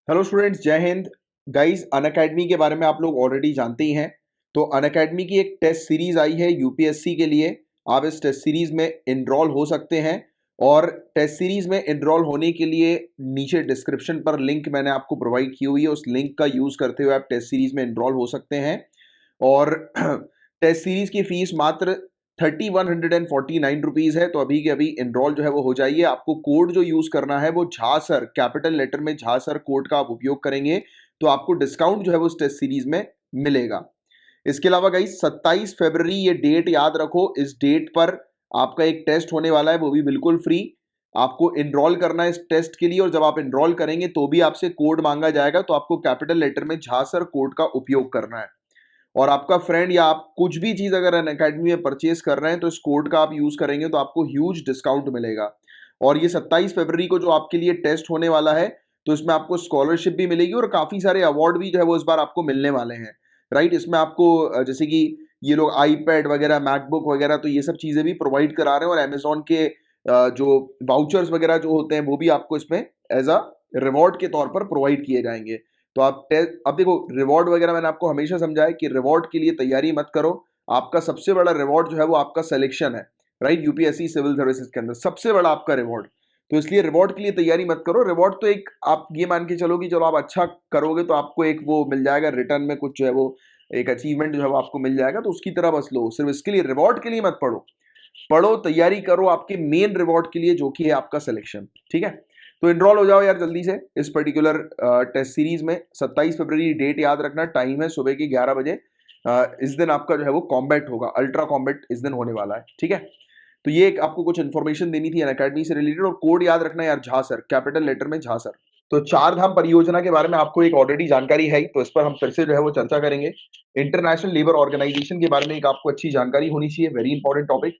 Hello students, जय Hind. Guys, Unacademy के बारे में आप लोग ऑलरेडी जानते ही हैं। तो अनअकैडमी की एक टेस्ट सीरीज आई है यूपीएससी के लिए। आप इस टेस्ट सीरीज में इनरोल हो सकते हैं। और टेस्ट सीरीज में इनरोल होने के लिए नीचे डिस्क्रिप्शन पर लिंक मैंने आपको प्रोवाइड की हुई है। उस लिंक का यूज करते हुए आप टेस्ट सीरीज में इनरोल हो सकते हैं। और टेस्ट सीरीज की फीस मात्र 3149 रुपीज है। तो अभी के अभी इनरोल जो है वो हो जाइए। आपको कोड जो यूज करना है वो झा सर, कैपिटल लेटर में झा सर कोड का आप उपयोग करेंगे तो आपको डिस्काउंट जो है वो उस टेस्ट सीरीज में मिलेगा। इसके अलावा गाइस, 27 फरवरी ये डेट याद रखो। इस डेट पर आपका एक टेस्ट होने वाला है, वो भी बिल्कुल फ्री। आपको इनरोल करना है इस टेस्ट के लिए, और जब आप इनरोल करेंगे तो भी आपसे कोड मांगा जाएगा, तो आपको कैपिटल लेटर में झा सर कोड का उपयोग करना है। और आपका फ्रेंड या आप कुछ भी चीज अगर अनअकैडमी में परचेज कर रहे हैं तो इस कोड का आप यूज करेंगे तो आपको ह्यूज डिस्काउंट मिलेगा। और ये 27 फरवरी को जो आपके लिए टेस्ट होने वाला है, तो इसमें आपको स्कॉलरशिप भी मिलेगी और काफी सारे अवार्ड भी जो है वो इस बार आपको मिलने वाले हैं। राइट, इसमें आपको जैसे कि ये लोग आईपैड वगैरह, मैकबुक वगैरह, तो ये सब चीजें भी प्रोवाइड करा रहे हैं। और अमेजोन के जो वाउचर्स वगैरह जो होते हैं वो भी आपको इसमें एज अ रिवॉर्ड के तौर पर प्रोवाइड किए जाएंगे। तो अब देखो, रिवॉर्ड वगैरह मैंने आपको हमेशा समझाया कि रिवॉर्ड के लिए तैयारी मत करो। आपका सबसे बड़ा रिवॉर्ड जो है वो आपका सिलेक्शन है। राइट, यूपीएससी सिविल सर्विसेज के अंदर सबसे बड़ा आपका रिवॉर्ड। तो इसलिए रिवॉर्ड के लिए तैयारी मत करो। रिवॉर्ड तो एक आप ये मान के चलो कि चलो आप अच्छा करोगे तो आपको एक वो मिल जाएगा रिटर्न में, कुछ जो है वो एक अचीवमेंट जो है वो आपको मिल जाएगा, तो उसकी तरह बस लो। सिर्फ इसके लिए, रिवॉर्ड के लिए मत पढ़ो। पढ़ो, तैयारी करो आपके मेन रिवॉर्ड के लिए, जो कि है आपका सिलेक्शन। ठीक है, तो इनरोल हो जाओ यार जल्दी से इस पर्टिकुलर टेस्ट सीरीज में। 27 फरवरी डेट याद रखना, टाइम है सुबह के 11 बजे। इस दिन आपका जो है वो कॉम्बैट होगा, अल्ट्रा कॉम्बैट इस दिन होने वाला है। ठीक है, तो ये एक आपको कुछ इन्फॉर्मेशन देनी थी अनअकैडमी से रिलेटेड। और कोड याद रखना यार, झा सर, कैपिटल लेटर में झा सर। तो चार धाम परियोजना के बारे में आपको एक ऑलरेडी जानकारी है ही, तो इस पर हम फिर से जो है वो चर्चा करेंगे। इंटरनेशनल लेबर ऑर्गेनाइजेशन के बारे में एक आपको अच्छी जानकारी होनी चाहिए, वेरी इंपॉर्टेंट टॉपिक।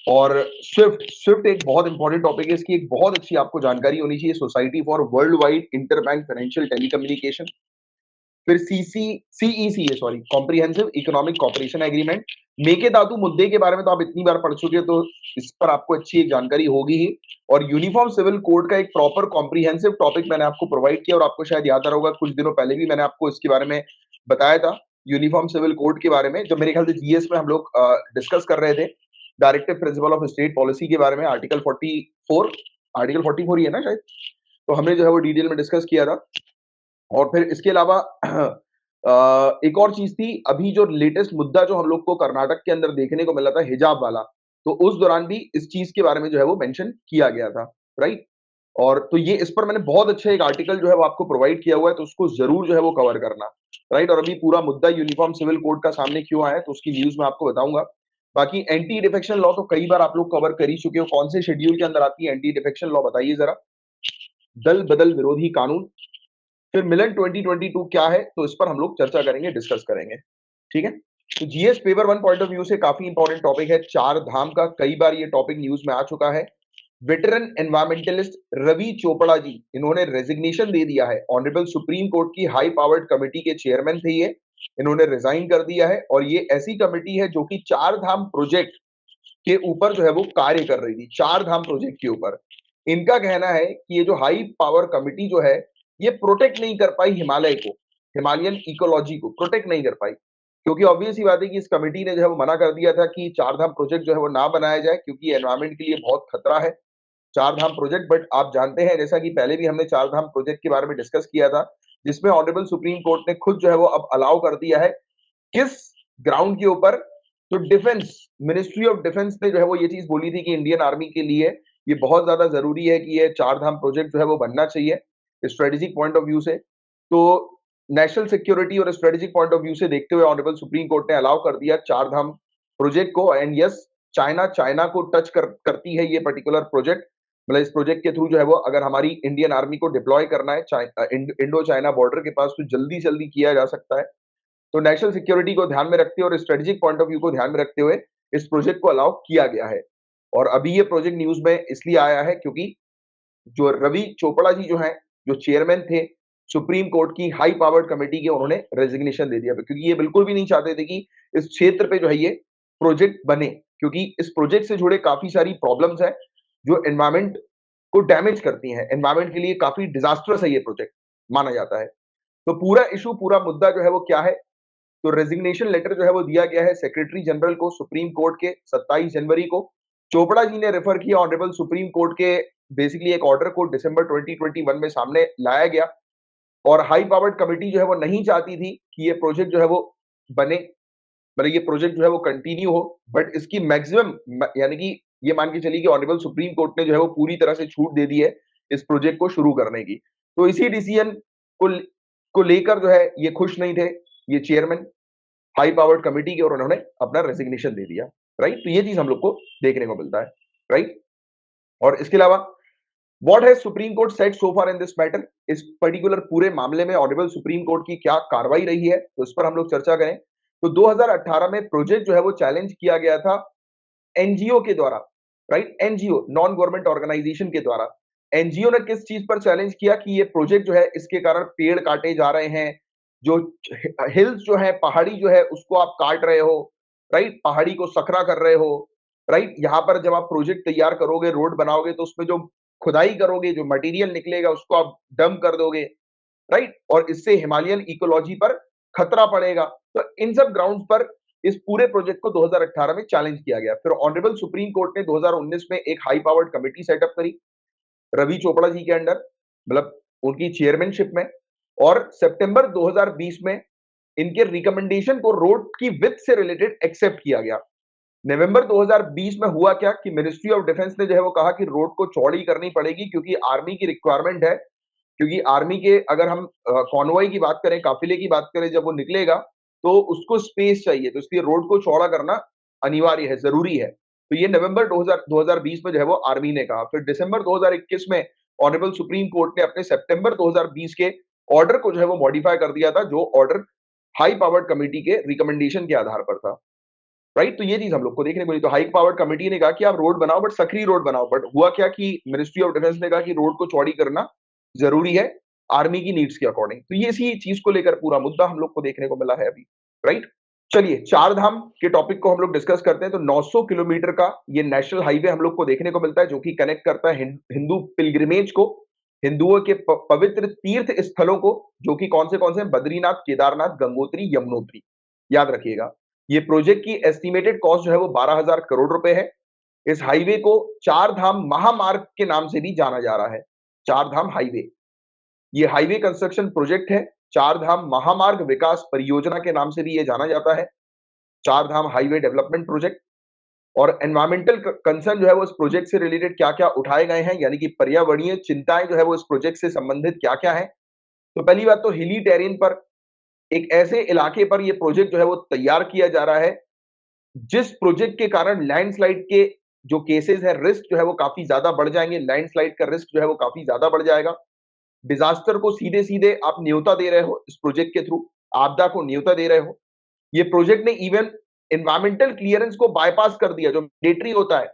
और स्विफ्ट स्विफ्ट एक बहुत इंपॉर्टेंट टॉपिक है, इसकी एक बहुत अच्छी आपको जानकारी होनी चाहिए। Society for worldwide interbank financial telecommunication. फिर सीईसी है, sorry, comprehensive economic cooperation agreement. Mekedatu मुद्दे के बारे में तो आप इतनी बार पढ़ चुके हो, तो इस पर आपको अच्छी एक जानकारी होगी ही। और यूनिफॉर्म सिविल कोड का एक प्रॉपर कॉम्प्रिहेंसिव टॉपिक मैंने आपको प्रोवाइड किया, और आपको शायद याद आ रहा होगा कुछ दिनों पहले भी मैंने आपको इसके बारे में बताया था। यूनिफॉर्म सिविल कोड के बारे में जब मेरे ख्याल से जीएस में हम लोग डिस्कस कर रहे थे, directive principle of state policy के बारे में, आर्टिकल 44 ही है ना शायद। तो हमने जो है वो डिटेल में डिस्कस किया था। और फिर इसके अलावा एक और चीज थी, अभी जो लेटेस्ट मुद्दा जो हम लोग को कर्नाटक के अंदर देखने को मिला था, हिजाब वाला, तो उस दौरान भी इस चीज के बारे में जो है वो मेंशन किया गया था। राइट, और तो ये इस पर मैंने बहुत अच्छा एक आर्टिकल जो है वो आपको प्रोवाइड किया हुआ है, तो उसको जरूर जो है वो कवर करना। राइट, और अभी पूरा मुद्दा यूनिफॉर्म सिविल कोड का सामने क्यों आया है तो उसकी न्यूज मैं आपको बताऊंगा। बाकी एंटी डिफेक्शन लॉ तो कई बार आप लोग कवर कर ही चुके हो। कौन से शेड्यूल के अंदर आती है एंटी डिफेक्शन लॉ, बताइए जरा। दल बदल विरोधी कानून। फिर मिलन 2022 क्या है, तो इस पर हम लोग चर्चा करेंगे, डिस्कस करेंगे। ठीक है, तो GS paper one point of view से काफी इंपॉर्टेंट टॉपिक है चार धाम का। कई बार ये टॉपिक न्यूज में आ चुका है। वेटरन एनवायरमेंटलिस्ट रवि चोपड़ा जी, इन्होंने रेजिग्नेशन दे दिया है। ऑनरेबल सुप्रीम कोर्ट की हाई पावर्ड कमेटी के चेयरमैन थे ये, इन्होंने रिजाइन कर दिया है। और ये ऐसी कमेटी है जो कि चार धाम प्रोजेक्ट के ऊपर जो है वो कार्य कर रही थी, चार धाम प्रोजेक्ट के ऊपर। इनका कहना है कि ये जो हाई पावर कमिटी जो है, ये प्रोटेक्ट नहीं कर पाई हिमालय को, हिमालयन इकोलॉजी को प्रोटेक्ट नहीं कर पाई। क्योंकि ऑब्वियस ही बात है कि इस कमेटी ने जो है वो मना कर दिया था कि चार धाम प्रोजेक्ट जो है वो ना बनाया जाए, क्योंकि एनवायरमेंट के लिए बहुत खतरा है चार धाम प्रोजेक्ट। बट आप जानते हैं, जैसा कि पहले भी हमने चार धाम प्रोजेक्ट के बारे में डिस्कस किया था, जिसमें ऑनरेबल सुप्रीम कोर्ट ने खुद जो है वो अब अलाउ कर दिया है। किस ग्राउंड के ऊपर, तो डिफेंस, मिनिस्ट्री ऑफ डिफेंस ने जो है वो ये चीज बोली थी कि इंडियन आर्मी के लिए ये बहुत ज्यादा जरूरी है कि ये चार धाम प्रोजेक्ट जो है वो बनना चाहिए स्ट्रेटेजिक पॉइंट ऑफ व्यू से। तो नेशनल सिक्योरिटी और स्ट्रेटेजिक पॉइंट ऑफ व्यू से देखते हुए ऑनरेबल सुप्रीम कोर्ट ने अलाउ कर दिया चार धाम प्रोजेक्ट को। एंड यस, चाइना को टच करती है ये पर्टिकुलर प्रोजेक्ट। मतलब इस प्रोजेक्ट के थ्रू जो है वो अगर हमारी इंडियन आर्मी को डिप्लॉय करना है इंडो चाइना बॉर्डर के पास, तो जल्दी जल्दी किया जा सकता है। तो नेशनल सिक्योरिटी को ध्यान में रखते हुए और स्ट्रेटेजिक पॉइंट ऑफ व्यू को ध्यान में रखते हुए इस प्रोजेक्ट को अलाउ किया गया है। और अभी ये प्रोजेक्ट न्यूज में इसलिए आया है क्योंकि जो रवि चोपड़ा जी जो हैं, जो चेयरमैन थे सुप्रीम कोर्ट की हाई पावर्ड कमेटी के, उन्होंने रेजिग्नेशन दे दिया, क्योंकि ये बिल्कुल भी नहीं चाहते थे कि इस क्षेत्र पे जो है ये प्रोजेक्ट बने। क्योंकि इस प्रोजेक्ट से जुड़े काफी सारी प्रॉब्लम्स हैं जो एनवायरमेंट को डैमेज करती हैं। एनवायरमेंट के लिए काफी डिजास्टर्स है ये प्रोजेक्ट। माना जाता है। तो पूरा इशू, पूरा मुद्दा जो है वो क्या है? तो रेजिग्नेशन लेटर जो है वो दिया गया है सेक्रेटरी जनरल को सुप्रीम कोर्ट के 27 जनवरी को। चोपड़ा जी ने रेफर किया ऑनरेबल सुप्रीम कोर्ट के बेसिकली एक ऑर्डर को दिसंबर 2021 में सामने लाया गया, और हाई पावर्ड कमिटी जो है वो नहीं चाहती थी कि ये प्रोजेक्ट जो है वो बने, मतलब ये प्रोजेक्ट जो है वो कंटिन्यू हो, बट इसकी मैक्सिमम यानी कि ये मान के चलिए कि ऑनरेबल सुप्रीम कोर्ट ने जो है वो पूरी तरह से छूट दे दी है इस प्रोजेक्ट को शुरू करने की। तो इसी डिसीजन को को लेकर जो है ये खुश नहीं थे ये चेयरमैन हाई पावर्ड कमिटी के, और उन्होंने अपना रेजिग्नेशन दे दिया। राइट, तो ये चीज हम लोग को देखने को मिलता है। राइट, और इसके अलावा what has supreme court said so far in this matter, इस पर्टिकुलर पूरे मामले में ऑनरेबल सुप्रीम कोर्ट की क्या कार्रवाई रही है, तो इस पर हम लोग चर्चा करें। तो 2018 में प्रोजेक्ट जो है वो चैलेंज किया गया था एनजीओ के द्वारा। Right, NGO non government organisation के द्वारा। एनजीओ ने किस चीज पर चैलेंज किया कि ये प्रोजेक्ट जो है इसके कारण पेड़ काटे जा रहे हैं, जो हिल्स जो है, पहाड़ी जो है उसको आप काट रहे हो। राइट, पहाड़ी को सकरा कर रहे हो। राइट, यहाँ पर जब आप प्रोजेक्ट तैयार करोगे, रोड बनाओगे, तो उसमें जो खुदाई करोगे, जो मटेरियल निकलेगा उसको आप डंप कर दोगे। राइट, और इससे हिमालयन इकोलॉजी पर खतरा पड़ेगा। तो इन सब ग्राउंड्स पर इस पूरे प्रोजेक्ट को 2018 में चैलेंज किया गया। फिर ऑनरेबल सुप्रीम कोर्ट ने 2019 में एक हाई पावर्ड कमेटी सेटअप करी रवि चोपड़ा जी के अंडर, मतलब उनकी चेयरमैनशिप में, और सितंबर 2020 में इनके रिकमेंडेशन को रोड की विड्थ से रिलेटेड एक्सेप्ट किया गया। नवंबर 2020 में हुआ क्या कि मिनिस्ट्री ऑफ डिफेंस ने जो है वो कहा कि रोड को चौड़ी करनी पड़ेगी, क्योंकि आर्मी की रिक्वायरमेंट है। क्योंकि आर्मी के अगर हम कॉन्वॉय की बात करें, काफिले की बात करें, जब वो निकलेगा तो उसको स्पेस चाहिए, तो इसलिए रोड को चौड़ा करना अनिवार्य है, जरूरी है। तो ये नवंबर 2020 में जो है वो आर्मी ने कहा। फिर दिसंबर 2021 में ऑनरेबल सुप्रीम कोर्ट ने अपने सितंबर 2020 के ऑर्डर को जो है वो मॉडिफाई कर दिया था, जो ऑर्डर हाई पावर्ड कमेटी के रिकमेंडेशन के आधार पर था। राइट, तो ये चीज हम लोग को देखने को मिली। तो हाई पावर्ड कमेटी ने कहा कि आप रोड बनाओ, बट सकरी रोड बनाओ। बट हुआ क्या कि मिनिस्ट्री ऑफ डिफेंस ने कहा कि रोड को चौड़ी करना जरूरी है आर्मी की नीड्स के अकॉर्डिंग। तो ये इसी चीज को लेकर पूरा मुद्दा हम लोग को देखने को मिला है अभी। राइट, चलिए चार धाम के टॉपिक को हम लोग डिस्कस करते हैं। तो 900 किलोमीटर का ये नेशनल हाईवे हम लोग को देखने को मिलता है, जो कि कनेक्ट करता है हिंदू पिलग्रिमेज को, हिंदुओं के पवित्र तीर्थ स्थलों को, जो कि कौन से हैं? बद्रीनाथ, केदारनाथ, गंगोत्री, यमुनोत्री। याद रखिएगा, ये प्रोजेक्ट की एस्टिमेटेड कॉस्ट जो है वो 12,000 करोड़ रुपए है। इस हाईवे को चार धाम महामार्ग के नाम से भी जाना जा रहा है। चार धाम हाईवे, ये हाईवे कंस्ट्रक्शन प्रोजेक्ट है। चार धाम महामार्ग विकास परियोजना के नाम से भी ये जाना जाता है, चार धाम हाईवे डेवलपमेंट प्रोजेक्ट। और एनवायरमेंटल कंसर्न जो है वो इस प्रोजेक्ट से रिलेटेड क्या-क्या उठाए गए हैं, यानी कि पर्यावरणीय चिंताएं जो है वो इस प्रोजेक्ट से संबंधित क्या-क्या है। तो पहली बात तो हिली टेरेन पर, एक ऐसे इलाके पर ये प्रोजेक्ट जो है वो तैयार किया जा रहा है जिस प्रोजेक्ट के कारण लैंडस्लाइड के जो केसेस है, रिस्क जो है वो काफी ज्यादा बढ़ जाएंगे। लैंडस्लाइड का रिस्क जो है वो काफी ज्यादा बढ़ जाएगा। डिजास्टर को सीधे सीधे आप न्योता दे रहे हो इस प्रोजेक्ट के थ्रू, आपदा को न्योता दे रहे हो। ये प्रोजेक्ट ने इवन एनवायरमेंटल क्लियरेंस को बायपास कर दिया, जो मैंडेटरी होता है।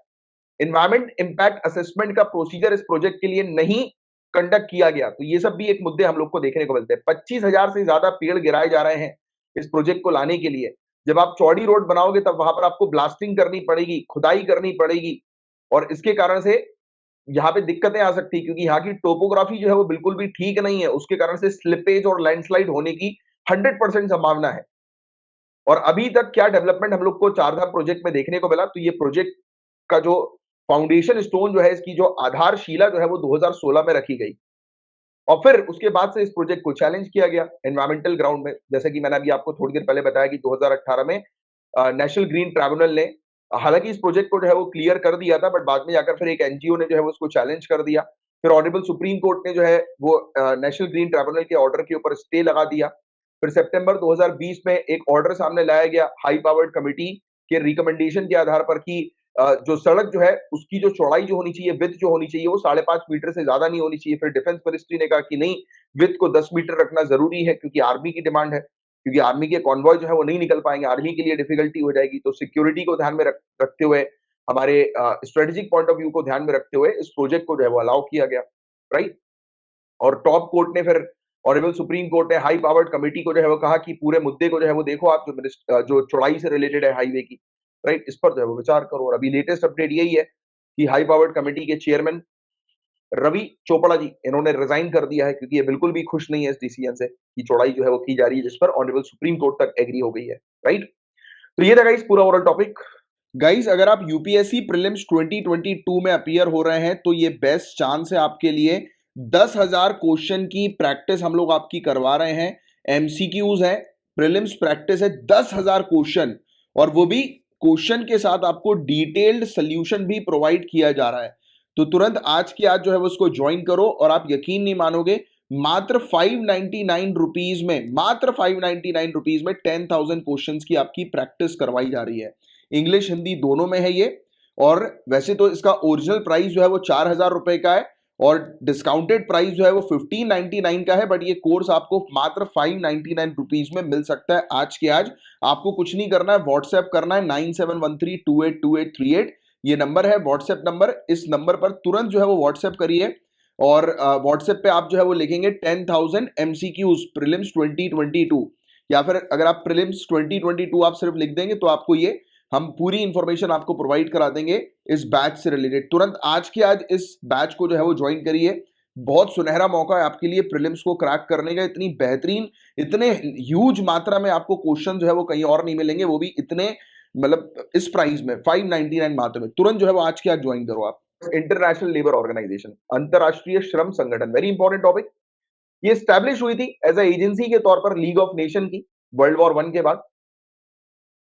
एनवायरमेंट इंपैक्ट असेसमेंट का प्रोसीजर इस प्रोजेक्ट के लिए नहीं कंडक्ट किया गया। तो ये सब भी एक मुद्दे हम लोग को देखने को मिलते हैं। 25,000 से ज्यादा पेड़ गिराए जा रहे हैं इस प्रोजेक्ट को लाने के लिए। जब आप चौड़ी रोड बनाओगे तब वहां पर आपको ब्लास्टिंग करनी पड़ेगी, खुदाई करनी पड़ेगी, और इसके कारण से यहाँ पे दिक्कतें आ सकती है, क्योंकि यहाँ की टोपोग्राफी जो है वो बिल्कुल भी ठीक नहीं है। उसके कारण से स्लिपेज और लैंडस्लाइड होने की 100% संभावना है। और अभी तक क्या डेवलपमेंट हम लोग को चारधाम प्रोजेक्ट में देखने को मिला, तो ये प्रोजेक्ट का जो फाउंडेशन स्टोन जो है, इसकी जो आधारशिला जो है वो 2016 में रखी गई, और फिर उसके बाद से इस प्रोजेक्ट को चैलेंज किया गया एनवायरमेंटल ग्राउंड में। जैसे कि मैंने अभी आपको थोड़ी देर पहले बताया कि 2018 में नेशनल ग्रीन ट्राइब्यूनल ने हालांकि इस प्रोजेक्ट को जो है वो क्लियर कर दिया था, बट बाद में जाकर फिर एक एनजीओ ने जो है वो उसको चैलेंज कर दिया। फिर ऑनरेबल सुप्रीम कोर्ट ने जो है वो नेशनल ग्रीन ट्राइब्यूनल के ऑर्डर के ऊपर स्टे लगा दिया। फिर सितंबर 2020 में एक ऑर्डर सामने लाया गया हाई पावर्ड कमिटी के रिकमेंडेशन के आधार पर कि जो सड़क जो है उसकी जो चौड़ाई जो होनी चाहिए, विड्थ जो होनी चाहिए, वो 5.5 मीटर से ज्यादा नहीं होनी चाहिए। फिर डिफेंस मिनिस्ट्री ने कहा कि नहीं, विड्थ को 10 मीटर रखना जरूरी है, क्योंकि आर्मी की डिमांड है, क्योंकि आर्मी के कॉन्वॉय जो है वो नहीं निकल पाएंगे, आर्मी के लिए डिफिकल्टी हो जाएगी। तो सिक्योरिटी को ध्यान में रखते हुए, हमारे स्ट्रेटेजिक पॉइंट ऑफ व्यू को ध्यान में रखते हुए इस प्रोजेक्ट को जो है वो अलाउ किया गया। राइट, और टॉप कोर्ट ने फिर ऑनरेबल सुप्रीम कोर्ट ने हाई पावर्ड कमेटी को जो है वो कहा कि पूरे मुद्दे को जो है वो देखो आप, जो चौड़ाई से रिलेटेड है हाईवे की। राइट, इस पर जो है वो विचार करो। और अभी लेटेस्ट अपडेट यही है कि हाई पावर्ड कमेटी के चेयरमैन रवि चोपड़ा जी, इन्होंने रिजाइन कर दिया है क्योंकि ये बिल्कुल भी खुश नहीं है इस डिसीजन से कि चौड़ाई जो है वो की जा रही है, जिस पर ऑनरेबल सुप्रीम कोर्ट तक एग्री हो गई है, राइट। तो ये था गाइस पूरा ओवरऑल टॉपिक। गाइस अगर आप यूपीएससी प्रीलिम्स 2022 में अपीयर हो रहे हैं तो ये बेस्ट चांस है आपके लिए। 10,000 क्वेश्चन की प्रैक्टिस हम लोग आपकी करवा रहे हैं। एमसीक्यूज है, प्रीलिम्स प्रैक्टिस है, 10,000 क्वेश्चन, और वो भी क्वेश्चन के साथ आपको डिटेल्ड सोल्यूशन भी प्रोवाइड किया जा रहा है। तो तुरंत आज की आज जो है वो उसको ज्वाइन करो, और आप यकीन नहीं मानोगे, मात्र 599 रुपीज में, मात्र 599 रुपीज में 10,000 क्वेश्चंस की आपकी प्रैक्टिस करवाई जा रही है। इंग्लिश हिंदी दोनों में है ये। और वैसे तो इसका ओरिजिनल प्राइस जो है वो 4,000 रुपए का है, और डिस्काउंटेड प्राइस जो है वो 1599 का है, बट ये कोर्स आपको मात्र 599 रुपीज में मिल सकता है आज के आज। आपको कुछ नहीं करना है, व्हाट्सएप करना है 9713282838, ये नंबर है व्हाट्सएप नंबर। इस नंबर पर तुरंत जो है वो व्हाट्सएप करिए, और व्हाट्सएप पे आप जो है वो लिखेंगे 10,000 एमसीक्यूज प्रीलिम्स 2022, या फिर अगर आप प्रीलिम्स 2022 आप सिर्फ लिख देंगे तो आपको ये हम पूरी इंफॉर्मेशन आपको प्रोवाइड करा देंगे इस बैच से रिलेटेड। तुरंत आज के आज इस बैच को जो है वो ज्वाइन करिए। बहुत सुनहरा मौका है आपके लिए प्रीलिम्स को क्रैक करने का। इतनी बेहतरीन, इतने ह्यूज मात्रा में आपको क्वेश्चन जो है वो कहीं और नहीं मिलेंगे, वो भी इतने, मतलब इस प्राइस में 599 मात्र में। तुरंत जो है वो आज के आज ज्वाइन करो आप। इंटरनेशनल लेबर ऑर्गेनाइजेशन, अंतरराष्ट्रीय श्रम संगठन, वेरी इंपॉर्टेंट टॉपिक। ये स्टैब्लिश हुई थी एज ए एजेंसी के तौर पर लीग ऑफ नेशन की, वर्ल्ड वॉर 1 के बाद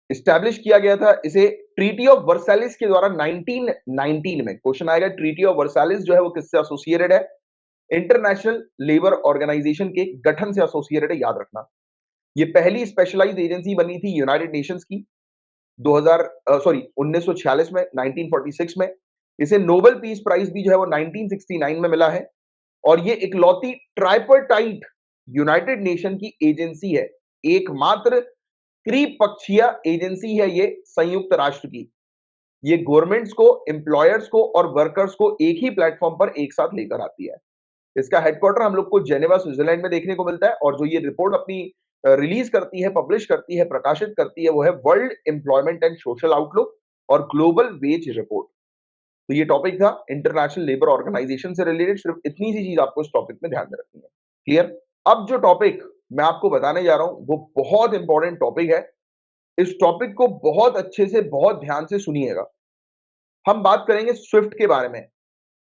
स्टैब्लिश किया गया था इसे ट्रीटी ऑफ वर्साइलिस के द्वारा 1919 में। क्वेश्चन आएगा ट्रीटी ऑफ वर्साइलिस जो है वो किससे एसोसिएटेड है? इंटरनेशनल लेबर ऑर्गेनाइजेशन के गठन से एसोसिएटेड है, याद रखना। ये पहली स्पेशलाइज्ड एजेंसी बनी थी यूनाइटेड नेशंस की 1946 में, 1946 में। इसे नोबेल पीस प्राइज भी जो है वो 1969 में मिला है, और ये इकलौती ट्राइपर्टाइट यूनाइटेड नेशन की एजेंसी है, एकमात्र त्रिपक्षीय एजेंसी है ये संयुक्त राष्ट्र की। ये गवर्नमेंट्स को, एम्प्लॉयर्स को और वर्कर्स को एक ही प्लेटफॉर्म पर एक साथ लेकर आती है। इसका हेडक्वार्टर हम लोग को जेनेवा स्विट्जरलैंड में देखने को मिलता है, और जो ये रिपोर्ट अपनी रिलीज करती है, पब्लिश करती है, प्रकाशित करती है, वो है world employment and social outlook और ग्लोबल वेज रिपोर्ट। तो ये टॉपिक था इंटरनेशनल लेबर ऑर्गेनाइजेशन से रिलेटेड। सिर्फ इतनी सी चीज आपको इस टॉपिक में ध्यान में रखनी है। क्लियर? अब जो टॉपिक मैं आपको बताने जा रहा हूं वो बहुत इंपॉर्टेंट टॉपिक है। इस टॉपिक को बहुत अच्छे से, बहुत ध्यान से सुनिएगा। हम बात करेंगे स्विफ्ट के बारे में,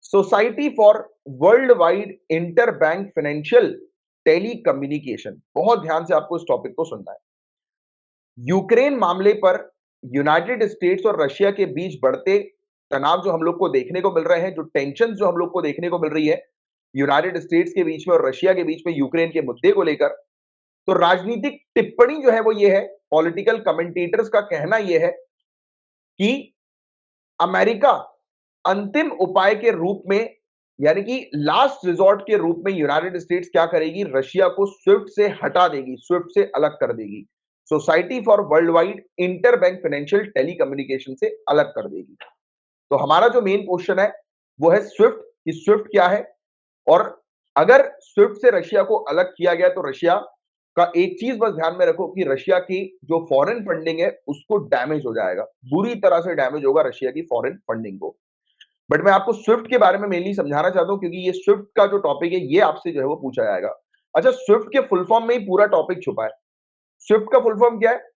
society for worldwide interbank financial telecommunication. बहुत ध्यान से आपको इस टॉपिक को सुनना है। यूक्रेन मामले पर यूनाइटेड स्टेट्स और रशिया के बीच बढ़ते तनाव जो हम लोग को देखने को मिल रहे हैं, जो टेंशन जो हम लोग को देखने को मिल रही है यूनाइटेड स्टेट्स के बीच में और रशिया के बीच में यूक्रेन के मुद्दे को लेकर, तो राजनीतिक टिप्पणी जो है वो ये है, पॉलिटिकल कमेंटेटर्स का कहना यह है कि अमेरिका अंतिम उपाय के रूप में, यानी कि लास्ट रिजॉर्ट के रूप में यूनाइटेड स्टेट्स क्या करेगी? रशिया को स्विफ्ट से हटा देगी, स्विफ्ट से अलग कर देगी, society for worldwide interbank financial telecommunication से अलग कर देगी। तो हमारा जो मेन क्वेश्चन है वो है स्विफ्ट, कि स्विफ्ट क्या है, और अगर स्विफ्ट से रशिया को अलग किया गया तो रशिया का एक चीज बस ध्यान में रखो कि रशिया की जो फॉरेन फंडिंग है उसको डैमेज हो जाएगा, बुरी तरह से डैमेज होगा रशिया की फॉरेन फंडिंग को। बट मैं आपको स्विफ्ट के बारे में मेनली समझाना चाहता हूं, क्योंकि ये स्विफ्ट का जो टॉपिक है ये आपसे जो है वो पूछा जाएगा। अच्छा, स्विफ्ट के फुल फॉर्म में ही पूरा टॉपिक छुपा है। स्विफ्ट का फुल फॉर्म क्या है?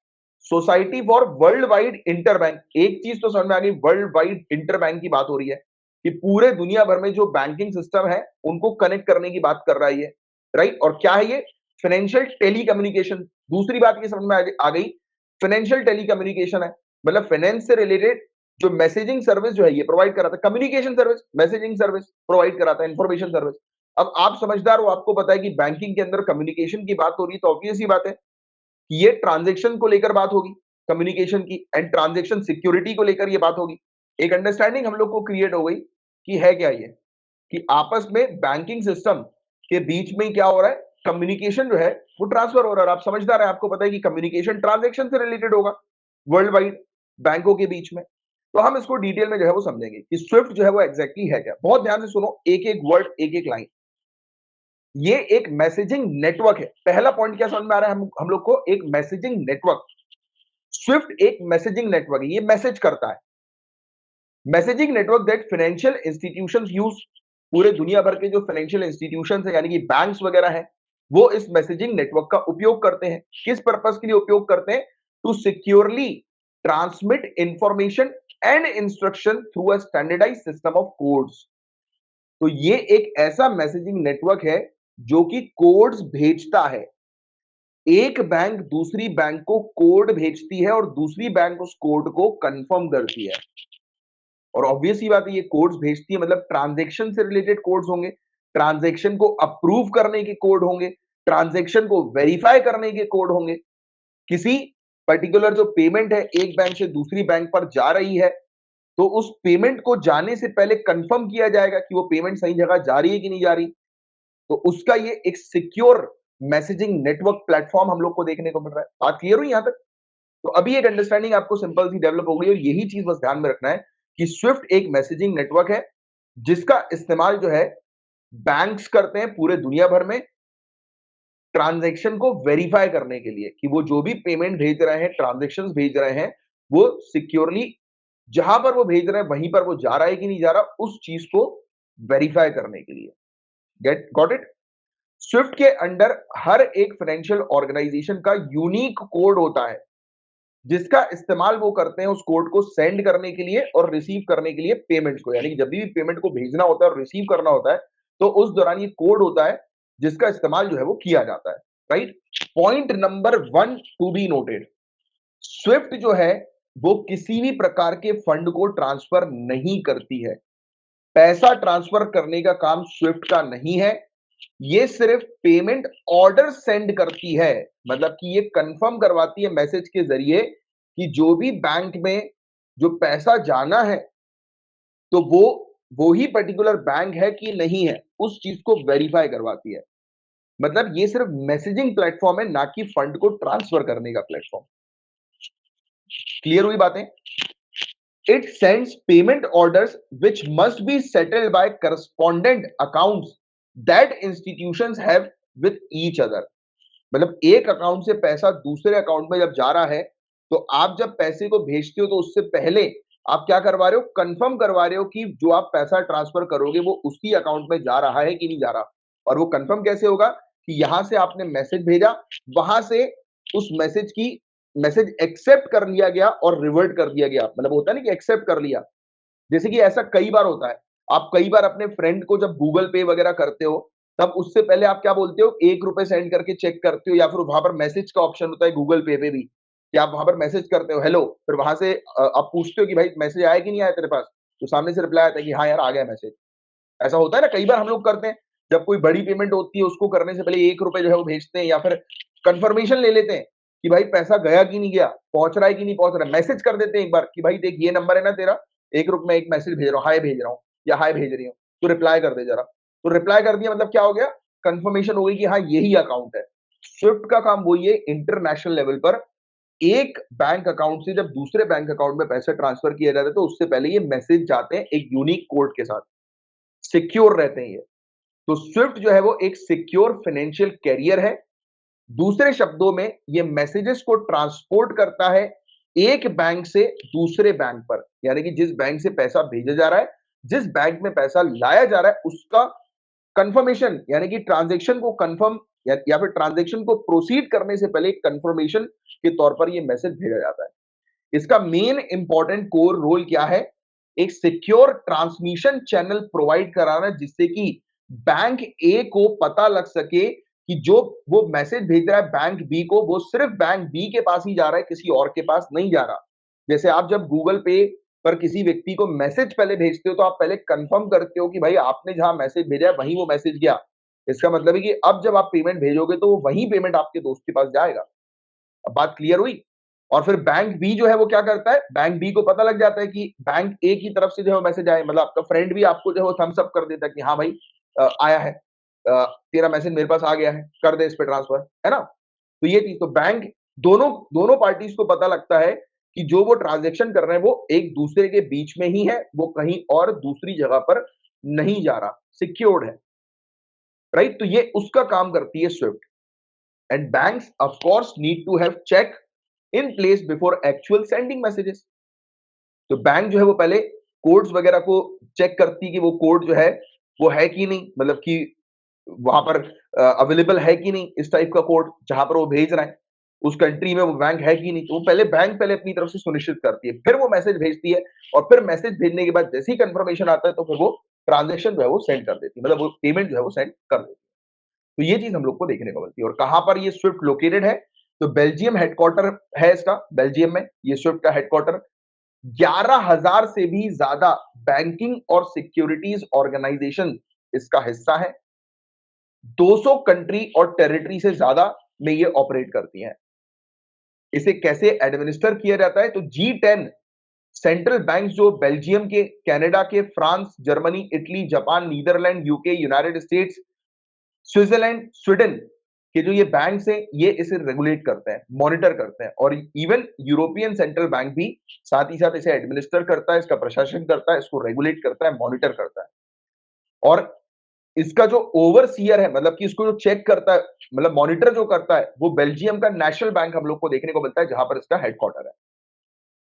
Society for worldwide inter bank. एक चीज तो समझ में आ गई, वर्ल्ड वाइड इंटर बैंक की बात हो रही है कि पूरे दुनिया भर में जो बैंकिंग सिस्टम है उनको कनेक्ट करने की बात कर रहा है ये, राइट। और क्या है ये? Financial telecommunication. दूसरी बात ये समझ में आ गई, फाइनेंशियल टेलीकम्युनिकेशन है, मतलब फाइनेंस से रिलेटेड जो मैसेजिंग सर्विस जो है ये प्रोवाइड कराता है, communication service, messaging service provide कराता है, इंफॉर्मेशन सर्विस। अब आप समझदार हो, आपको पता है कि बैंकिंग के अंदर कम्युनिकेशन की बात हो रही है, तो ऑब्वियस ही बात है कि ये ट्रांजेक्शन को लेकर बात होगी, कम्युनिकेशन की, एंड ट्रांजेक्शन सिक्योरिटी को लेकर ये बात होगी। एक अंडरस्टैंडिंग हम लोग को क्रिएट हो गई कि है क्या ये, कि आपस में बैंकिंग सिस्टम के बीच में क्या हो रहा है, कम्युनिकेशन जो है वो ट्रांसफर हो रहा है। और आप समझदार है, आपको पता है कि कम्युनिकेशन ट्रांजेक्शन से रिलेटेड होगा वर्ल्ड वाइड बैंकों के बीच में। तो हम इसको डिटेल में जो है वो समझेंगे कि स्विफ्ट जो है वो एग्जैक्टली है क्या। बहुत ध्यान से सुनो, एक एक वर्ड, एक एक लाइन। ये एक मैसेजिंग नेटवर्क है। पहला पॉइंट क्या समझ में आ रहा है हम लोग को? एक मैसेजिंग नेटवर्क। स्विफ्ट एक मैसेजिंग नेटवर्क है, ये मैसेज करता है। Messaging network that financial institutions use, पूरे दुनिया भर के जो फाइनेंशियल इंस्टीट्यूशंस है यानी कि बैंक्स वगैरह हैं, वो इस मैसेजिंग नेटवर्क का उपयोग करते हैं। किस पर्पस के लिए उपयोग करते हैं? To securely transmit information and instruction through a standardised system of codes. तो ये एक ऐसा मैसेजिंग नेटवर्क है जो कि कोड्स भेजता है। एक बैंक दूसरी बैंक को कोड भेजती है और दूसरी बैंक उस कोड को कंफर्म करती है। और ऑब्वियस ही बात है, ये कोड्स भेजती है मतलब ट्रांजैक्शन से रिलेटेड कोड्स होंगे, ट्रांजैक्शन को अप्रूव करने के कोड होंगे, ट्रांजैक्शन को वेरीफाई करने के कोड होंगे। किसी पर्टिकुलर जो पेमेंट है एक बैंक से दूसरी बैंक पर जा रही है, तो उस पेमेंट को जाने से पहले कंफर्म किया जाएगा कि वो पेमेंट सही जगह जा रही है कि नहीं जा रही। तो उसका ये एक सिक्योर मैसेजिंग नेटवर्क प्लेटफॉर्म हम लोग को देखने को मिल रहा है। बात क्लियर हुई यहां तक? तो अभी एक अंडरस्टैंडिंग आपको सिंपल सी डेवलप हो गई और यही चीज बस ध्यान में रखना है कि स्विफ्ट एक मैसेजिंग नेटवर्क है जिसका इस्तेमाल जो है बैंक्स करते हैं पूरे दुनिया भर में ट्रांजैक्शन को वेरीफाई करने के लिए कि वो जो भी पेमेंट भेज रहे हैं, ट्रांजैक्शंस भेज रहे हैं, वो सिक्योरली जहां पर वो भेज रहे हैं वहीं पर वो जा रहा है कि नहीं जा रहा, उस चीज को वेरीफाई करने के लिए। Get got it? स्विफ्ट के अंडर हर एक फाइनेंशियल ऑर्गेनाइजेशन का यूनिक कोड होता है जिसका इस्तेमाल वो करते हैं उस कोड को सेंड करने के लिए और रिसीव करने के लिए पेमेंट्स को। यानी कि जब भी पेमेंट को भेजना होता है और रिसीव करना होता है तो उस दौरान ये कोड होता है जिसका इस्तेमाल जो है वो किया जाता है। Right? Point number 1 to be noted, SWIFT जो है वो किसी भी प्रकार के फंड को ट्रांसफर नहीं करती है। पैसा ट्रांसफर करने का काम स्विफ्ट का नहीं है, ये सिर्फ पेमेंट ऑर्डर सेंड करती है। मतलब कि ये कंफर्म करवाती है मैसेज के जरिए कि जो भी बैंक में जो पैसा जाना है तो वो ही पर्टिकुलर बैंक है कि नहीं है, उस चीज को वेरीफाई करवाती है। मतलब ये सिर्फ मैसेजिंग प्लेटफॉर्म है, ना कि फंड को ट्रांसफर करने का प्लेटफॉर्म। क्लियर हुई बातें? It sends payment orders which must be settled by correspondent accounts that institutions have with each other. मतलब एक अकाउंट से पैसा दूसरे अकाउंट में जब जा रहा है तो आप जब पैसे को भेजते हो तो उससे पहले आप क्या करवा रहे हो? कंफर्म करवा रहे हो कि जो आप पैसा ट्रांसफर करोगे वो उसी अकाउंट में जा रहा है कि नहीं जा रहा। और वो कंफर्म कैसे होगा? कि यहां से आपने मैसेज भेजा, वहां से उस मैसेज एक्सेप्ट कर लिया गया और रिवर्ट कर दिया गया। मतलब होता है ना कि एक्सेप्ट कर लिया। जैसे कि ऐसा कई बार होता है, आप कई बार अपने फ्रेंड को जब गूगल पे वगैरह करते हो तब उससे पहले आप क्या बोलते हो? 1 रुपए सेंड करके चेक करते हो या फिर वहां पर मैसेज का ऑप्शन होता है गूगल पे पे भी कि आप वहां पर मैसेज करते हो हेलो, फिर वहां से आप पूछते हो कि भाई मैसेज आया कि नहीं आया तेरे पास, तो सामने से रिप्लाई आता है कि हाँ यार आ गया मैसेज। ऐसा होता है ना, कई बार हम लोग करते हैं। जब कोई बड़ी पेमेंट होती है उसको करने से पहले 1 रुपए जो है वो भेजते हैं या फिर कंफर्मेशन ले लेते हैं कि भाई पैसा गया कि नहीं गया, पहुंच रहा है कि नहीं पहुंच रहा है। मैसेज कर देते हैं एक बार कि भाई देख ये नंबर है ना तेरा, 1 रुपए में एक मैसेज भेज रहा हूँ, हाय भेज रहा हूँ या हाय भेज रही हूँ, तो रिप्लाई कर दे जरा। तो रिप्लाई कर दिया मतलब क्या हो गया? कंफर्मेशन हो गई कि हाँ यही अकाउंट है। स्विफ्ट का काम वही है, इंटरनेशनल लेवल पर एक बैंक अकाउंट से जब दूसरे बैंक अकाउंट में पैसा ट्रांसफर किया जाता है तो उससे पहले ये मैसेज जाते हैं एक यूनिक कोड के साथ, सिक्योर रहते हैं ये। तो स्विफ्ट जो है वो एक सिक्योर फाइनेंशियल कैरियर है। दूसरे शब्दों में ये मैसेजेस को ट्रांसपोर्ट करता है एक बैंक से दूसरे बैंक पर। यानी कि जिस बैंक से पैसा भेजा जा रहा है, जिस बैंक में पैसा लाया जा रहा है, उसका कंफर्मेशन यानी कि ट्रांजैक्शन को कंफर्म या फिर ट्रांजैक्शन को प्रोसीड करने से पहले कंफर्मेशन के तौर पर यह मैसेज भेजा जाता है। इसका मेन इंपॉर्टेंट कोर रोल क्या है? एक सिक्योर ट्रांसमिशन चैनल प्रोवाइड कराना जिससे कि बैंक ए को पता लग सके कि जो वो मैसेज भेज रहा है बैंक बी को, वो सिर्फ बैंक बी के पास ही जा रहा है, किसी और के पास नहीं जा रहा। जैसे आप जब गूगल पे पर किसी व्यक्ति को मैसेज पहले भेजते हो तो आप पहले कंफर्म करते हो कि भाई आपने जहां मैसेज भेजा है वहीं वो मैसेज गया। इसका मतलब है कि अब जब आप पेमेंट भेजोगे तो वो वही पेमेंट आपके दोस्त के पास जाएगा। अब बात क्लियर हुई? और फिर बैंक बी जो है वो क्या करता है? बैंक बी को पता लग जाता है कि बैंक ए की तरफ से जो है मैसेज आया, मतलब आपका फ्रेंड भी आपको जो है वो थम्स अप कर देता है कि हाँ भाई आया है, तेरा मैसेज मेरे पास आ गया है, कर दे इस पे ट्रांसफर, है ना? तो ये चीज तो बैंक दोनों दोनों पार्टीज को पता लगता है कि जो वो ट्रांजेक्शन कर रहे हैं वो एक दूसरे के बीच में ही है, वो कहीं और दूसरी जगह पर नहीं जा रहा, सिक्योर्ड है। राइट? तो ये उसका काम करती है SWIFT. And banks of course need to have check in place before actual sending messages. तो बैंक जो है वो पहले कोड्स वगैरह को चेक करती है कि वो कोड जो है वो है कि नहीं, मतलब कि वहां पर अवेलेबल है कि नहीं इस टाइप का कोड जहां पर वो भेज रहा है, उस कंट्री में वो बैंक है कि नहीं। तो वो पहले अपनी तरफ से सुनिश्चित करती है, फिर वो मैसेज भेजती है, और फिर मैसेज भेजने के बाद जैसे ही कंफर्मेशन आता है तो फिर वो ट्रांजेक्शन जो है वो सेंड कर देती है, मतलब वो पेमेंट जो है वो सेंड कर देती है। तो ये चीज हम लोग को देखने को मिलती है। और कहां पर ये स्विफ्ट लोकेटेड है, तो बेल्जियम हेडक्वार्टर है इसका, बेल्जियम में ये स्विफ्ट का हेडक्वार्टर। 11,000 से भी ज्यादा बैंकिंग और सिक्योरिटीज ऑर्गेनाइजेशन इसका हिस्सा है। 200 कंट्री और टेरिटरी से ज्यादा में ये ऑपरेट करती हैं। इसे कैसे एडमिनिस्टर किया जाता है, तो G10 सेंट्रल बैंक जो बेल्जियम के, कनाडा के, France, Germany, Italy, Japan, Netherlands, UK, United States, Switzerland, Sweden के जो ये बैंक्स हैं, ये इसे रेगुलेट करते हैं, मॉनिटर करते हैं। और इवन यूरोपियन सेंट्रल बैंक भी साथ ही साथ इसे एडमिनिस्टर करता है, इसका प्रशासन करता है, इसको रेगुलेट करता है, मॉनिटर करता है। और इसका जो ओवरसीयर है, मतलब कि इसको जो चेक करता है, मतलब मॉनिटर जो करता है, वो बेल्जियम का नेशनल बैंक हम लोग को देखने को मिलता है, जहां पर इसका हेडक्वार्टर है।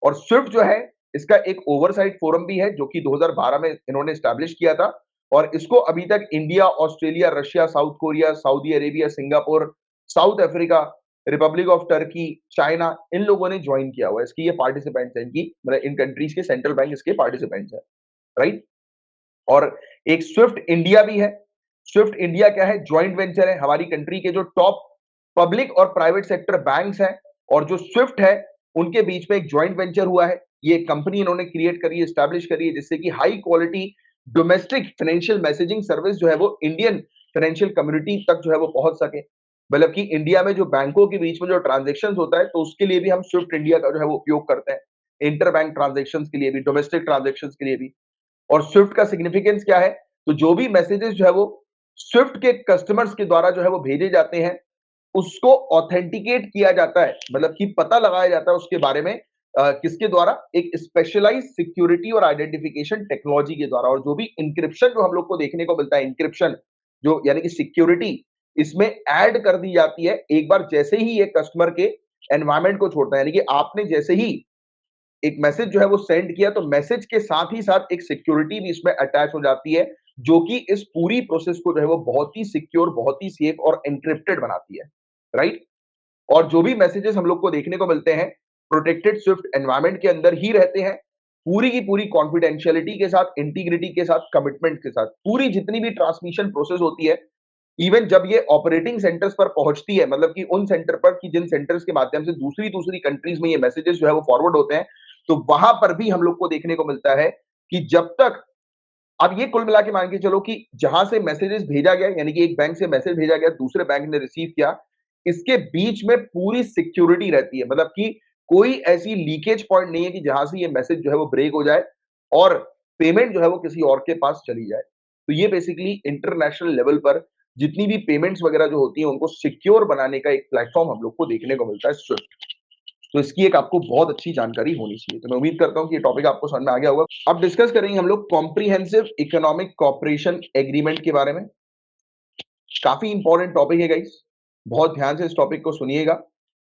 और स्विफ्ट जो है, इसका एक ओवरसाइट फोरम भी है, जो कि 2012 में इन्होंने स्टैब्लिश किया था। और इसको अभी तक India, Australia, Russia, South Korea, Saudi Arabia, Singapore, South Africa, Republic of Turkey, China, इन लोगों ने ज्वाइन किया हुआ है। इसकी ये पार्टिसिपेंट्स हैं, इनकी मतलब इन कंट्रीज के सेंट्रल बैंक इसके पार्टिसिपेंट्स हैं, राइट। और एक स्विफ्ट इंडिया भी है। स्विफ्ट इंडिया क्या है, ज्वाइंट वेंचर है हमारी कंट्री के जो टॉप पब्लिक और प्राइवेट सेक्टर बैंक्स हैं और जो स्विफ्ट है, उनके बीच में एक ज्वाइंट वेंचर हुआ है। ये कंपनी इन्होंने क्रिएट करी है, एस्टैब्लिश करी है, जिससे कि high quality domestic financial messaging service जो है वो इंडियन फाइनेंशियल कम्युनिटी तक जो है वो पहुंच सके। मतलब कि इंडिया में जो बैंकों के बीच में जो ट्रांजेक्शन होता है, तो उसके लिए भी हम स्विफ्ट इंडिया का जो है वो उपयोग करते हैं, इंटर बैंक ट्रांजेक्शन के लिए भी, डोमेस्टिक ट्रांजेक्शन के लिए भी। और स्विफ्ट का सिग्निफिकेंस क्या है, तो जो भी मैसेजेस जो है वो स्विफ्ट के कस्टमर्स के द्वारा जो है वो भेजे जाते हैं, उसको ऑथेंटिकेट किया जाता है, मतलब कि पता लगाया जाता है उसके बारे में, किसके द्वारा, एक स्पेशलाइज्ड सिक्योरिटी और आइडेंटिफिकेशन टेक्नोलॉजी के द्वारा। और जो भी इंक्रिप्शन जो हम लोग को देखने को मिलता है, इंक्रिप्शन जो यानी कि सिक्योरिटी इसमें ऐड कर दी जाती है एक बार जैसे ही ये कस्टमर के एनवायरमेंट को छोड़ता है, यानी कि आपने जैसे ही एक मैसेज जो है वो सेंड किया, तो मैसेज के साथ ही साथ एक सिक्योरिटी भी इसमें अटैच हो जाती है, जो कि इस पूरी प्रोसेस को जो है वो बहुत ही सिक्योर, बहुत ही सेफ और एन्क्रिप्टेड बनाती है, राइट। और जो भी मैसेजेस हम लोग को देखने को मिलते हैं, प्रोटेक्टेड स्विफ्ट एनवायरनमेंट के अंदर ही रहते हैं, पूरी की पूरी कॉन्फिडेंशियलिटी के साथ, इंटीग्रिटी के साथ, कमिटमेंट के साथ। पूरी जितनी भी ट्रांसमिशन प्रोसेस होती है, इवन जब ये ऑपरेटिंग सेंटर्स पर पहुंचती है, मतलब कि उन सेंटर पर, कि जिन सेंटर्स के माध्यम से दूसरी दूसरी कंट्रीज में ये मैसेजेस जो है वो फॉरवर्ड होते हैं, तो वहां पर भी हम लोग को देखने को मिलता है कि जब तक, अब ये कुल मिला के मान के चलो कि जहां से मैसेजेस भेजा गया, यानी कि एक बैंक से मैसेज भेजा गया, दूसरे बैंक ने रिसीव किया, इसके बीच में पूरी सिक्योरिटी रहती है, मतलब कि कोई ऐसी लीकेज पॉइंट नहीं है कि जहां से ये मैसेज जो है वो ब्रेक हो जाए और पेमेंट जो है वो किसी और के पास चली जाए। तो ये बेसिकली इंटरनेशनल लेवल पर जितनी भी पेमेंट्स वगैरह जो होती हैं, उनको सिक्योर बनाने का एक प्लेटफॉर्म हम लोग को देखने को मिलता है, स्विफ्ट। तो इसकी एक आपको बहुत अच्छी जानकारी होनी चाहिए। तो मैं उम्मीद करता हूँ कि ये टॉपिक आपको समझ में आ गया होगा। अब डिस्कस करेंगे हम लोग कॉम्प्रिहेंसिव इकोनॉमिक कॉपरेशन एग्रीमेंट के बारे में। काफी इंपॉर्टेंट टॉपिक है गाइस, बहुत ध्यान से इस टॉपिक को सुनिएगा।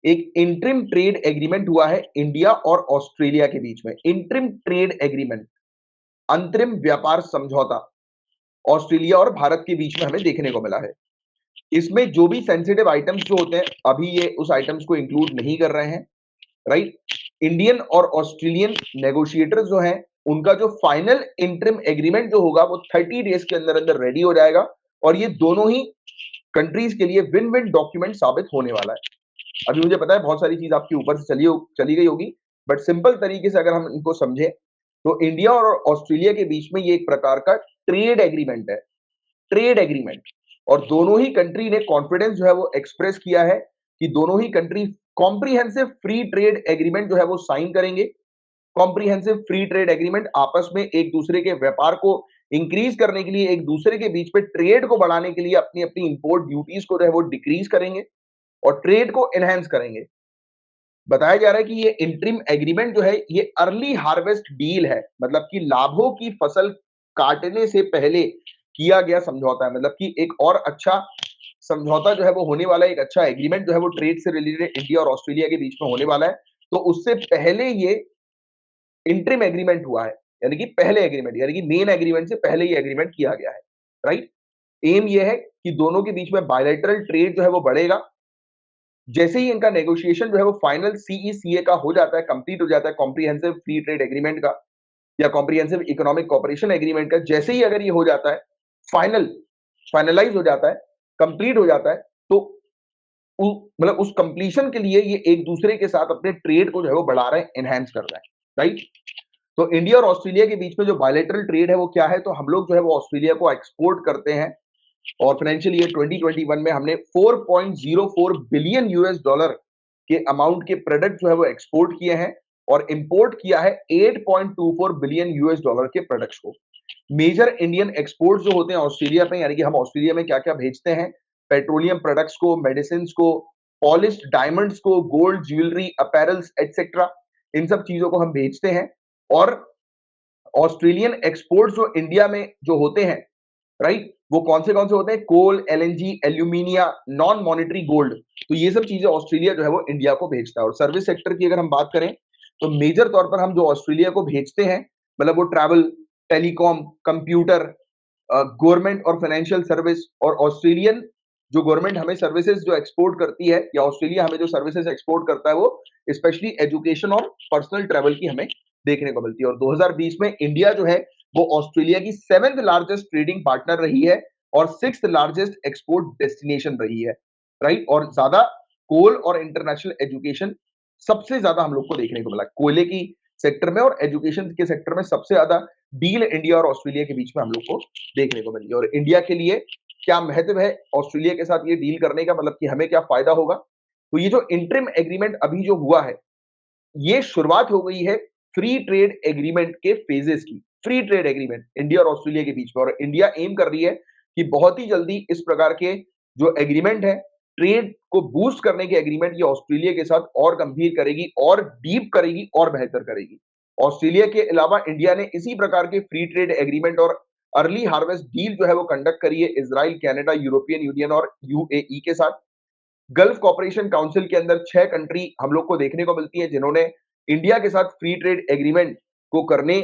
एक इंटरिम ट्रेड एग्रीमेंट हुआ है इंडिया और ऑस्ट्रेलिया के बीच में। इंटरिम ट्रेड एग्रीमेंट, अंतरिम व्यापार समझौता, ऑस्ट्रेलिया और भारत के बीच में हमें देखने को मिला है। इसमें जो भी सेंसिटिव आइटम्स जो होते हैं, अभी ये उस आइटम्स को इंक्लूड नहीं कर रहे हैं, राइट। इंडियन और ऑस्ट्रेलियन नेगोशिएटर्स जो हैं, उनका जो फाइनल इंटरिम एग्रीमेंट जो होगा वो 30 डेज के अंदर अंदर रेडी हो जाएगा, और ये दोनों ही कंट्रीज के लिए विन विन डॉक्यूमेंट साबित होने वाला है। अभी मुझे पता है बहुत सारी चीज आपके ऊपर से चली गई होगी, बट सिंपल तरीके से अगर हम इनको समझें, तो इंडिया और ऑस्ट्रेलिया के बीच में ये एक प्रकार का ट्रेड एग्रीमेंट है, ट्रेड एग्रीमेंट। और दोनों ही कंट्री ने कॉन्फिडेंस जो है वो एक्सप्रेस किया है कि दोनों ही country comprehensive free trade agreement जो है वो साइन करेंगे। कॉम्प्रिहेंसिव फ्री ट्रेड एग्रीमेंट आपस में एक दूसरे के व्यापार को इंक्रीज करने के लिए, एक दूसरे के बीच में ट्रेड को बढ़ाने के लिए अपनी अपनी इंपोर्ट ड्यूटीज को जो है वो डिक्रीज करेंगे और ट्रेड को एनहेंस करेंगे। बताया जा रहा है कि ये इंटरिम एग्रीमेंट जो है ये अर्ली हार्वेस्ट डील है, मतलब कि लाभों की फसल काटने से पहले किया गया समझौता है। मतलब कि एक और अच्छा समझौता जो है वो होने वाला है, एक अच्छा एग्रीमेंट जो है वो ट्रेड से रिलेटेड इंडिया और ऑस्ट्रेलिया के बीच में होने वाला है। तो उससे पहले ये इंटरिम एग्रीमेंट हुआ है, यानी कि पहले एग्रीमेंट, यानी कि मेन एग्रीमेंट से पहले ये एग्रीमेंट किया गया है। राइट। एम ये है कि दोनों के बीच में बायलैटरल ट्रेड जो है वो बढ़ेगा। जैसे ही इनका नेगोशिएशन जो है वो फाइनल सीईसीए का हो जाता है, कंप्लीट हो जाता है, कॉम्प्रिहेंसिव फ्री ट्रेड एग्रीमेंट का या कॉम्प्रिहेंसिव इकोनॉमिक कोऑपरेशन एग्रीमेंट का, जैसे ही अगर ये हो जाता है, फाइनल फाइनलाइज हो जाता है, कंप्लीट हो जाता है, तो मतलब उस कंप्लीशन के लिए ये एक दूसरे के साथ अपने ट्रेड को जो है वो बढ़ा रहे हैं, एनहांस कर रहे हैं, राइट। तो इंडिया और ऑस्ट्रेलिया के बीच में जो बायलैटरल ट्रेड है वो क्या है, तो हम लोग जो है वो ऑस्ट्रेलिया को एक्सपोर्ट करते हैं और फाइनेंशियल ईयर 2021 में हमने 4.04 बिलियन यूएस डॉलर के अमाउंट के प्रोडक्ट जो है वो एक्सपोर्ट किए हैं और इंपोर्ट किया है 8.24 बिलियन यूएस डॉलर के प्रोडक्ट्स को। मेजर इंडियन एक्सपोर्ट्स जो होते हैं ऑस्ट्रेलिया पे, यानी कि हम ऑस्ट्रेलिया में क्या क्या भेजते हैं, पेट्रोलियम प्रोडक्ट्स को, मेडिसिन को, पॉलिश्ड डायमंड्स को, गोल्ड ज्वेलरी, अपैरल्स एटसेट्रा, इन सब चीजों को हम भेजते हैं। और ऑस्ट्रेलियन एक्सपोर्ट्स जो इंडिया में जो होते हैं, राइट, वो कौन से होते हैं, coal, LNG, alumina, non monetary gold. तो ये सब चीजें ऑस्ट्रेलिया जो है वो इंडिया को भेजता है। और सर्विस सेक्टर की अगर हम बात करें तो मेजर तौर पर हम जो ऑस्ट्रेलिया को भेजते हैं, मतलब वो ट्रैवल, टेलीकॉम, कंप्यूटर, गवर्नमेंट और फाइनेंशियल सर्विस। और ऑस्ट्रेलियन जो गवर्नमेंट हमें सर्विसेज जो एक्सपोर्ट करती है या ऑस्ट्रेलिया हमें जो सर्विसेज एक्सपोर्ट करता है वो स्पेशली एजुकेशन और पर्सनल ट्रैवल की हमें देखने को मिलती है। और 2020 में इंडिया जो है वो ऑस्ट्रेलिया की 7th लार्जेस्ट ट्रेडिंग पार्टनर रही है और 6th लार्जेस्ट एक्सपोर्ट डेस्टिनेशन रही है, राइट। और ज्यादा कोल और इंटरनेशनल एजुकेशन सबसे ज्यादा हम लोग को देखने को मिला कोयले की सेक्टर में, और एजुकेशन के सेक्टर में सबसे ज्यादा डील इंडिया और ऑस्ट्रेलिया के बीच में हम लोग को देखने को मिली। और इंडिया के लिए क्या महत्व है ऑस्ट्रेलिया के साथ ये डील करने का, मतलब कि हमें क्या फायदा होगा, तो ये जो इंटरिम एग्रीमेंट अभी जो हुआ है, ये शुरुआत हो गई है फ्री ट्रेड एग्रीमेंट के फेजेस की। फ्री ट्रेड एग्रीमेंट इंडिया और ऑस्ट्रेलिया के बीच में, और इंडिया एम कर रही है कि बहुत ही जल्दी इस प्रकार के जो एग्रीमेंट है, ट्रेड को बूस्ट करने के एग्रीमेंट, ये ऑस्ट्रेलिया के साथ और गंभीर करेगी और डीप करेगी और बेहतर करेगी। ऑस्ट्रेलिया के अलावा इंडिया ने इसी प्रकार के फ्री ट्रेड एग्रीमेंट और अर्ली हार्वेस्ट डील जो है वो कंडक्ट करी है इजराइल, कनाडा, यूरोपियन यूनियन और यूएई के साथ। गल्फ कॉपरेशन काउंसिल के अंदर 6 कंट्री हम लोग को देखने को मिलती है जिन्होंने इंडिया के साथ फ्री ट्रेड एग्रीमेंट को करने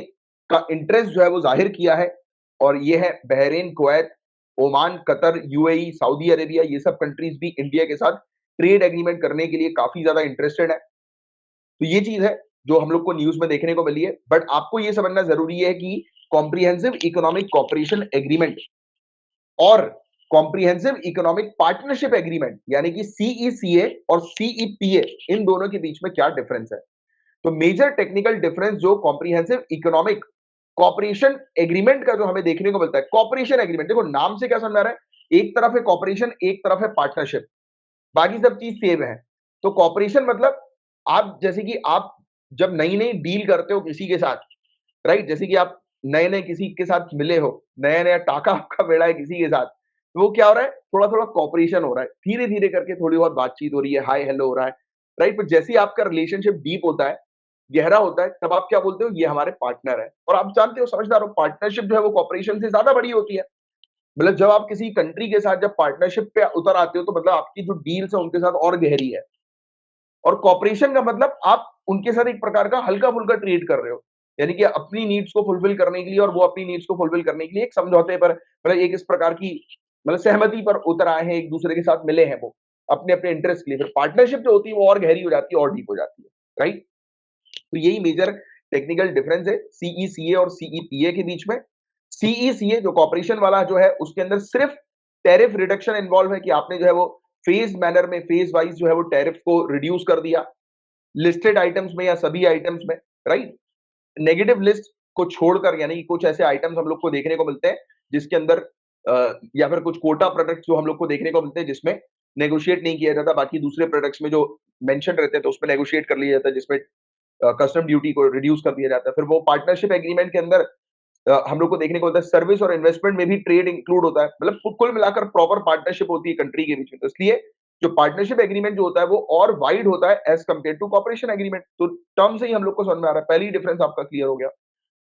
का इंटरेस्ट जो है वो जाहिर किया है। और ये है Bahrain, Kuwait, Oman, Qatar, UAE, Saudi Arabia. ये सब कंट्रीज भी इंडिया के साथ ट्रेड एग्रीमेंट करने के लिए काफी ज्यादा इंटरेस्टेड है। तो ये चीज है जो हम लोग को न्यूज में देखने को मिली है। बट आपको ये समझना जरूरी है कि कॉम्प्रिहेंसिव इकोनॉमिक कॉपरेशन एग्रीमेंट और कॉम्प्रिहेंसिव इकोनॉमिक पार्टनरशिप एग्रीमेंट यानी कि सीईसीए और सीईपीए, इन दोनों के बीच में क्या डिफरेंस है। तो मेजर टेक्निकल डिफरेंस जो कॉम्प्रिहेंसिव इकोनॉमिक कॉपरेशन एग्रीमेंट का जो हमें देखने को मिलता है, कॉपरेशन एग्रीमेंट, देखो नाम से क्या समझ आ रहा है, एक तरफ है कॉपरेशन, एक तरफ है पार्टनरशिप, बाकी सब चीज सेम है। तो कॉपरेशन मतलब आप जैसे कि आप जब नई नई डील करते हो किसी के साथ, राइट, जैसे कि आप नए नए किसी के साथ मिले हो, नया नया टाका आपका बेड़ा है किसी के साथ, तो वो क्या हो रहा है, थोड़ा थोड़ा कॉपरेशन हो रहा है, धीरे धीरे करके थोड़ी बहुत बातचीत हो रही है, हाय हेलो हो रहा है, राइट। पर जैसे ही आपका रिलेशनशिप डीप होता है, गहरा होता है, तब आप क्या बोलते हो, ये हमारे पार्टनर है। और आप जानते हो, समझदार हो, पार्टनरशिप जो है वो कॉपरेशन से ज्यादा बड़ी होती है। मतलब जब आप किसी कंट्री के साथ जब पार्टनरशिप पे उतर आते हो तो मतलब आपकी जो डील्स है उनके साथ और गहरी है। और कॉपरेशन का मतलब आप उनके साथ एक प्रकार का हल्का फुल्का ट्रीट कर रहे हो, यानी कि अपनी नीड्स को फुलफिल करने के लिए और वो अपनी नीड्स को फुलफिल करने के लिए एक समझौते पर, मतलब एक इस प्रकार की, मतलब सहमति पर उतर आए हैं, एक दूसरे के साथ मिले हैं वो अपने अपने इंटरेस्ट के लिए। फिर पार्टनरशिप जो होती है वो और गहरी हो जाती है और डीप हो जाती है, राइट। तो यही मेजर टेक्निकल डिफरेंस है सीईसीए और सीईपीए के बीच में। सीईसीए जो कॉपरेशन वाला जो है उसके अंदर सिर्फ टैरिफ रिडक्शन इन्वॉल्व है कि आपने जो है वो फेज मैनर में, फेज वाइज जो है वो टैरिफ को रिड्यूस कर दिया लिस्टेड आइटम्स में या सभी आइटम्स में, राइट। नेगेटिव लिस्ट को छोड़कर, यानी कि कुछ ऐसे आइटम्स हम लोग को देखने को मिलते हैं जिसके अंदर या फिर कुछ कोटा प्रोडक्ट्स जो हम लोग को देखने को मिलते हैं जिसमें नेगोशिएट नहीं किया जाता, बाकी दूसरे प्रोडक्ट्स में जो मेंशन रहते हैं तो उसमें नेगोशिएट कर लिया जाता है, जिसमें कस्टम ड्यूटी को रिड्यूस कर दिया जाता है। फिर वो पार्टनरशिप एग्रीमेंट के अंदर हम लोग को देखने को मिलता है सर्विस और इन्वेस्टमेंट में भी ट्रेड इंक्लूड होता है, मतलब कुल मिलाकर प्रॉपर पार्टनरशिप होती है कंट्री के बीच में। तो इसलिए जो पार्टनरशिप एग्रीमेंट जो होता है वो और वाइड होता है as compare to cooperation agreement. तो टर्म से ही हम लोग को समझ में आ रहा है, पहली डिफरेंस आपका क्लियर हो गया।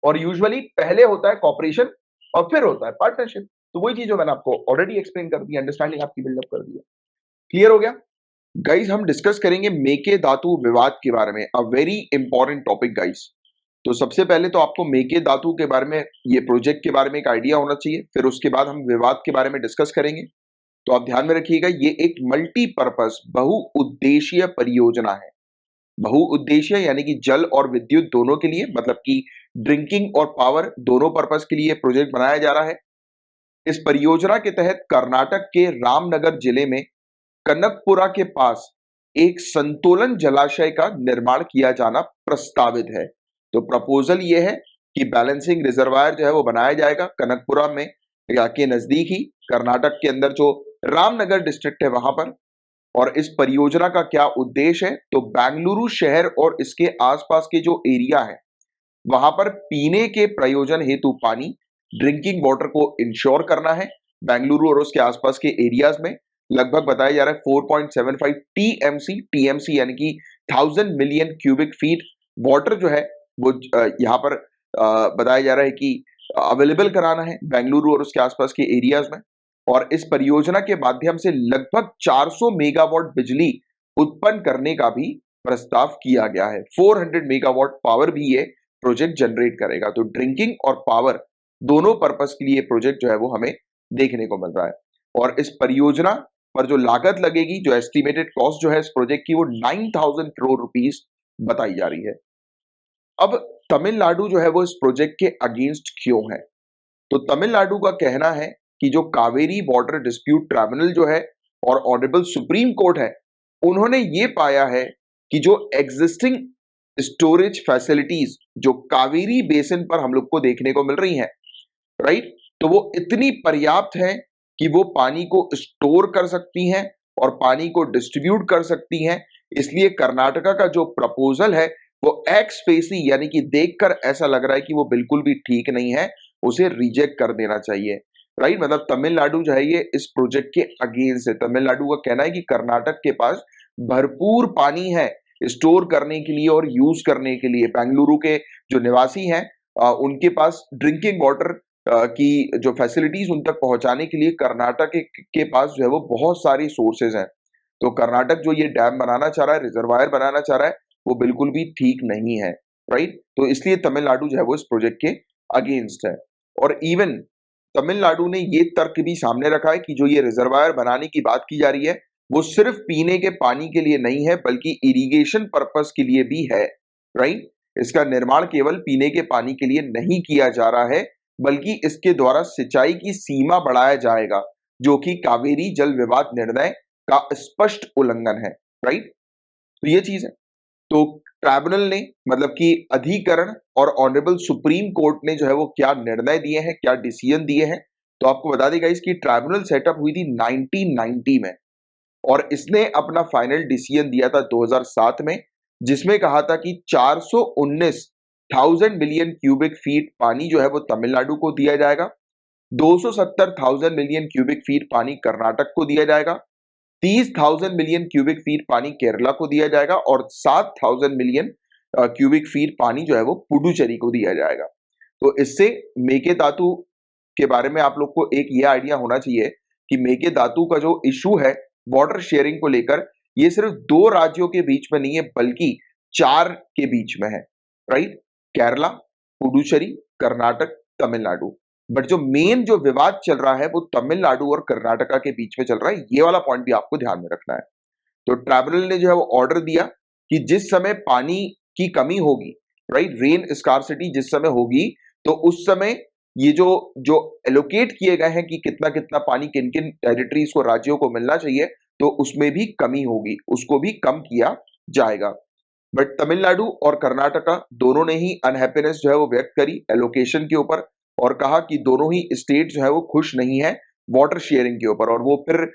और यूजुअली पहले होता है कॉपरेशन और फिर होता है पार्टनरशिप। तो वही चीज जो मैंने आपको ऑलरेडी एक्सप्लेन कर दी, अंडरस्टैंडिंग आपकी बिल्डअप कर दी है, क्लियर हो गया। गाइस हम डिस्कस करेंगे मेके धातु विवाद के बारे में, a very important topic guys. तो सबसे पहले तो आपको मेकेदातु के बारे में, ये प्रोजेक्ट के बारे में एक आइडिया होना चाहिए, फिर उसके बाद हम विवाद के बारे में डिस्कस करेंगे। तो आप ध्यान में रखिएगा, ये एक मल्टीपर्पस बहुउद्देशीय परियोजना है। बहुउद्देशीय यानी कि जल और विद्युत दोनों के लिए, मतलब कि ड्रिंकिंग और पावर दोनों पर्पस के लिए प्रोजेक्ट बनाया जा रहा है। इस परियोजना के तहत कर्नाटक के रामनगर जिले में कनकपुरा के पास एक संतुलन जलाशय का निर्माण किया जाना प्रस्तावित है। तो प्रपोजल ये है कि बैलेंसिंग रिजर्वायर जो है वो बनाया जाएगा कनकपुरा में, या के नजदीक ही, कर्नाटक के अंदर जो रामनगर डिस्ट्रिक्ट है वहां पर। और इस परियोजना का क्या उद्देश्य है, तो बेंगलुरु शहर और इसके आसपास के जो एरिया है वहां पर पीने के प्रयोजन हेतु पानी, ड्रिंकिंग वाटर को इंश्योर करना है। बेंगलुरु और उसके आसपास के एरियाज में लगभग बताया जा रहा है 4.75 टीएमसी, टीएमसी यानी कि 1000 मिलियन क्यूबिक फीट वाटर जो है वो यहाँ पर बताया जा रहा है कि अवेलेबल कराना है बेंगलुरु और उसके आसपास के एरियाज में। और इस परियोजना के माध्यम से लगभग 400 मेगावाट बिजली उत्पन्न करने का भी प्रस्ताव किया गया है। 400 मेगावाट पावर भी ये प्रोजेक्ट जनरेट करेगा। तो ड्रिंकिंग और पावर दोनों पर्पस के लिए प्रोजेक्ट जो है वो हमें देखने को मिल रहा है। और इस परियोजना पर जो लागत लगेगी, जो एस्टिमेटेड कॉस्ट जो है इस प्रोजेक्ट की, वो 9000 करोड़ रुपीस बताई जा रही है। अब तमिलनाडु जो है वो इस प्रोजेक्ट के अगेंस्ट क्यों है, तो तमिलनाडु का कहना है कि जो कावेरी बॉर्डर डिस्प्यूट ट्राइब्यूनल जो है और ऑनरेबल सुप्रीम कोर्ट है, उन्होंने ये पाया है कि जो एग्जिस्टिंग स्टोरेज फैसिलिटीज जो कावेरी बेसिन पर हम लोग को देखने को मिल रही हैं, राइट, तो वो इतनी पर्याप्त है कि वो पानी को स्टोर कर सकती हैं और पानी को डिस्ट्रीब्यूट कर सकती हैं। इसलिए कर्नाटका का जो प्रपोजल है वो एक्स फेसी यानी कि देखकर ऐसा लग रहा है कि वो बिल्कुल भी ठीक नहीं है, उसे रिजेक्ट कर देना चाहिए, राइट। मतलब तमिलनाडु जो है ये इस प्रोजेक्ट के अगेंस्ट है। तमिलनाडु का कहना है कि कर्नाटक के पास भरपूर पानी है स्टोर करने के लिए और यूज करने के लिए। बेंगलुरु के जो निवासी हैं उनके पास ड्रिंकिंग वाटर की जो फैसिलिटीज उन तक पहुंचाने के लिए कर्नाटक के पास जो है वो बहुत सारी सोर्सेज हैं। तो कर्नाटक जो ये डैम बनाना चाह रहा है, रिजर्वायर बनाना चाह रहा है, वो बिल्कुल भी ठीक नहीं है, राइट। तो इसलिए तमिलनाडु जो है वो इस प्रोजेक्ट के अगेंस्ट है। और इवन तमिलनाडु ने ये तर्क भी सामने रखा है कि जो ये रिजर्वायर बनाने की बात की जा रही है वो सिर्फ पीने के पानी के लिए नहीं है बल्कि इरिगेशन पर्पस के लिए भी है, राइट। इसका निर्माण केवल पीने के पानी के लिए नहीं किया जा रहा है बल्कि इसके द्वारा सिंचाई की सीमा बढ़ाया जाएगा, जो कि कावेरी जल विवाद निर्णय का स्पष्ट उल्लंघन है, राइट। तो ये चीज है। तो ट्राइब्यूनल ने, मतलब कि अधिकरण और ऑनरेबल सुप्रीम कोर्ट ने जो है वो क्या निर्णय दिए हैं, क्या डिसीजन दिए हैं, तो आपको बता देगा इसकी ट्राइब्यूनल सेटअप हुई थी 1990 में और इसने अपना फाइनल डिसीजन दिया था 2007 में, जिसमें कहा था कि 419,000 मिलियन क्यूबिक फीट पानी जो है वो तमिलनाडु को दिया जाएगा, 270,000 मिलियन क्यूबिक फीट पानी कर्नाटक को दिया जाएगा, 30,000 मिलियन क्यूबिक फीट पानी केरला को दिया जाएगा और 7,000 मिलियन क्यूबिक फीट पानी जो है वो पुडुचेरी को दिया जाएगा। तो इससे मेकेदातु के बारे में आप लोग को एक ये आइडिया होना चाहिए कि मेकेदातु का जो इशू है बॉर्डर शेयरिंग को लेकर, ये सिर्फ 2 राज्यों के बीच में नहीं है बल्कि 4 के बीच में है, राइट। केरला, पुडुचेरी, कर्नाटक, तमिलनाडु। बट जो मेन जो विवाद चल रहा है वो तमिलनाडु और कर्नाटका के बीच में चल रहा है। ये वाला पॉइंट भी आपको ध्यान में रखना है। तो ट्राइब्यूनल ने जो है वो ऑर्डर दिया कि जिस समय पानी की कमी होगी, राइट, रेन स्कार्सिटी जिस समय होगी, तो उस समय ये जो जो एलोकेट किए गए हैं कि कितना कितना पानी किन किन टेरिटरीज को, राज्यों को मिलना चाहिए, तो उसमें भी कमी होगी, उसको भी कम किया जाएगा। बट तमिलनाडु और कर्नाटका दोनों ने ही अनहैप्पीनेस जो है वो व्यक्त करी एलोकेशन के ऊपर और कहा कि दोनों ही स्टेट जो है वो खुश नहीं है वाटर शेयरिंग के ऊपर। और वो फिर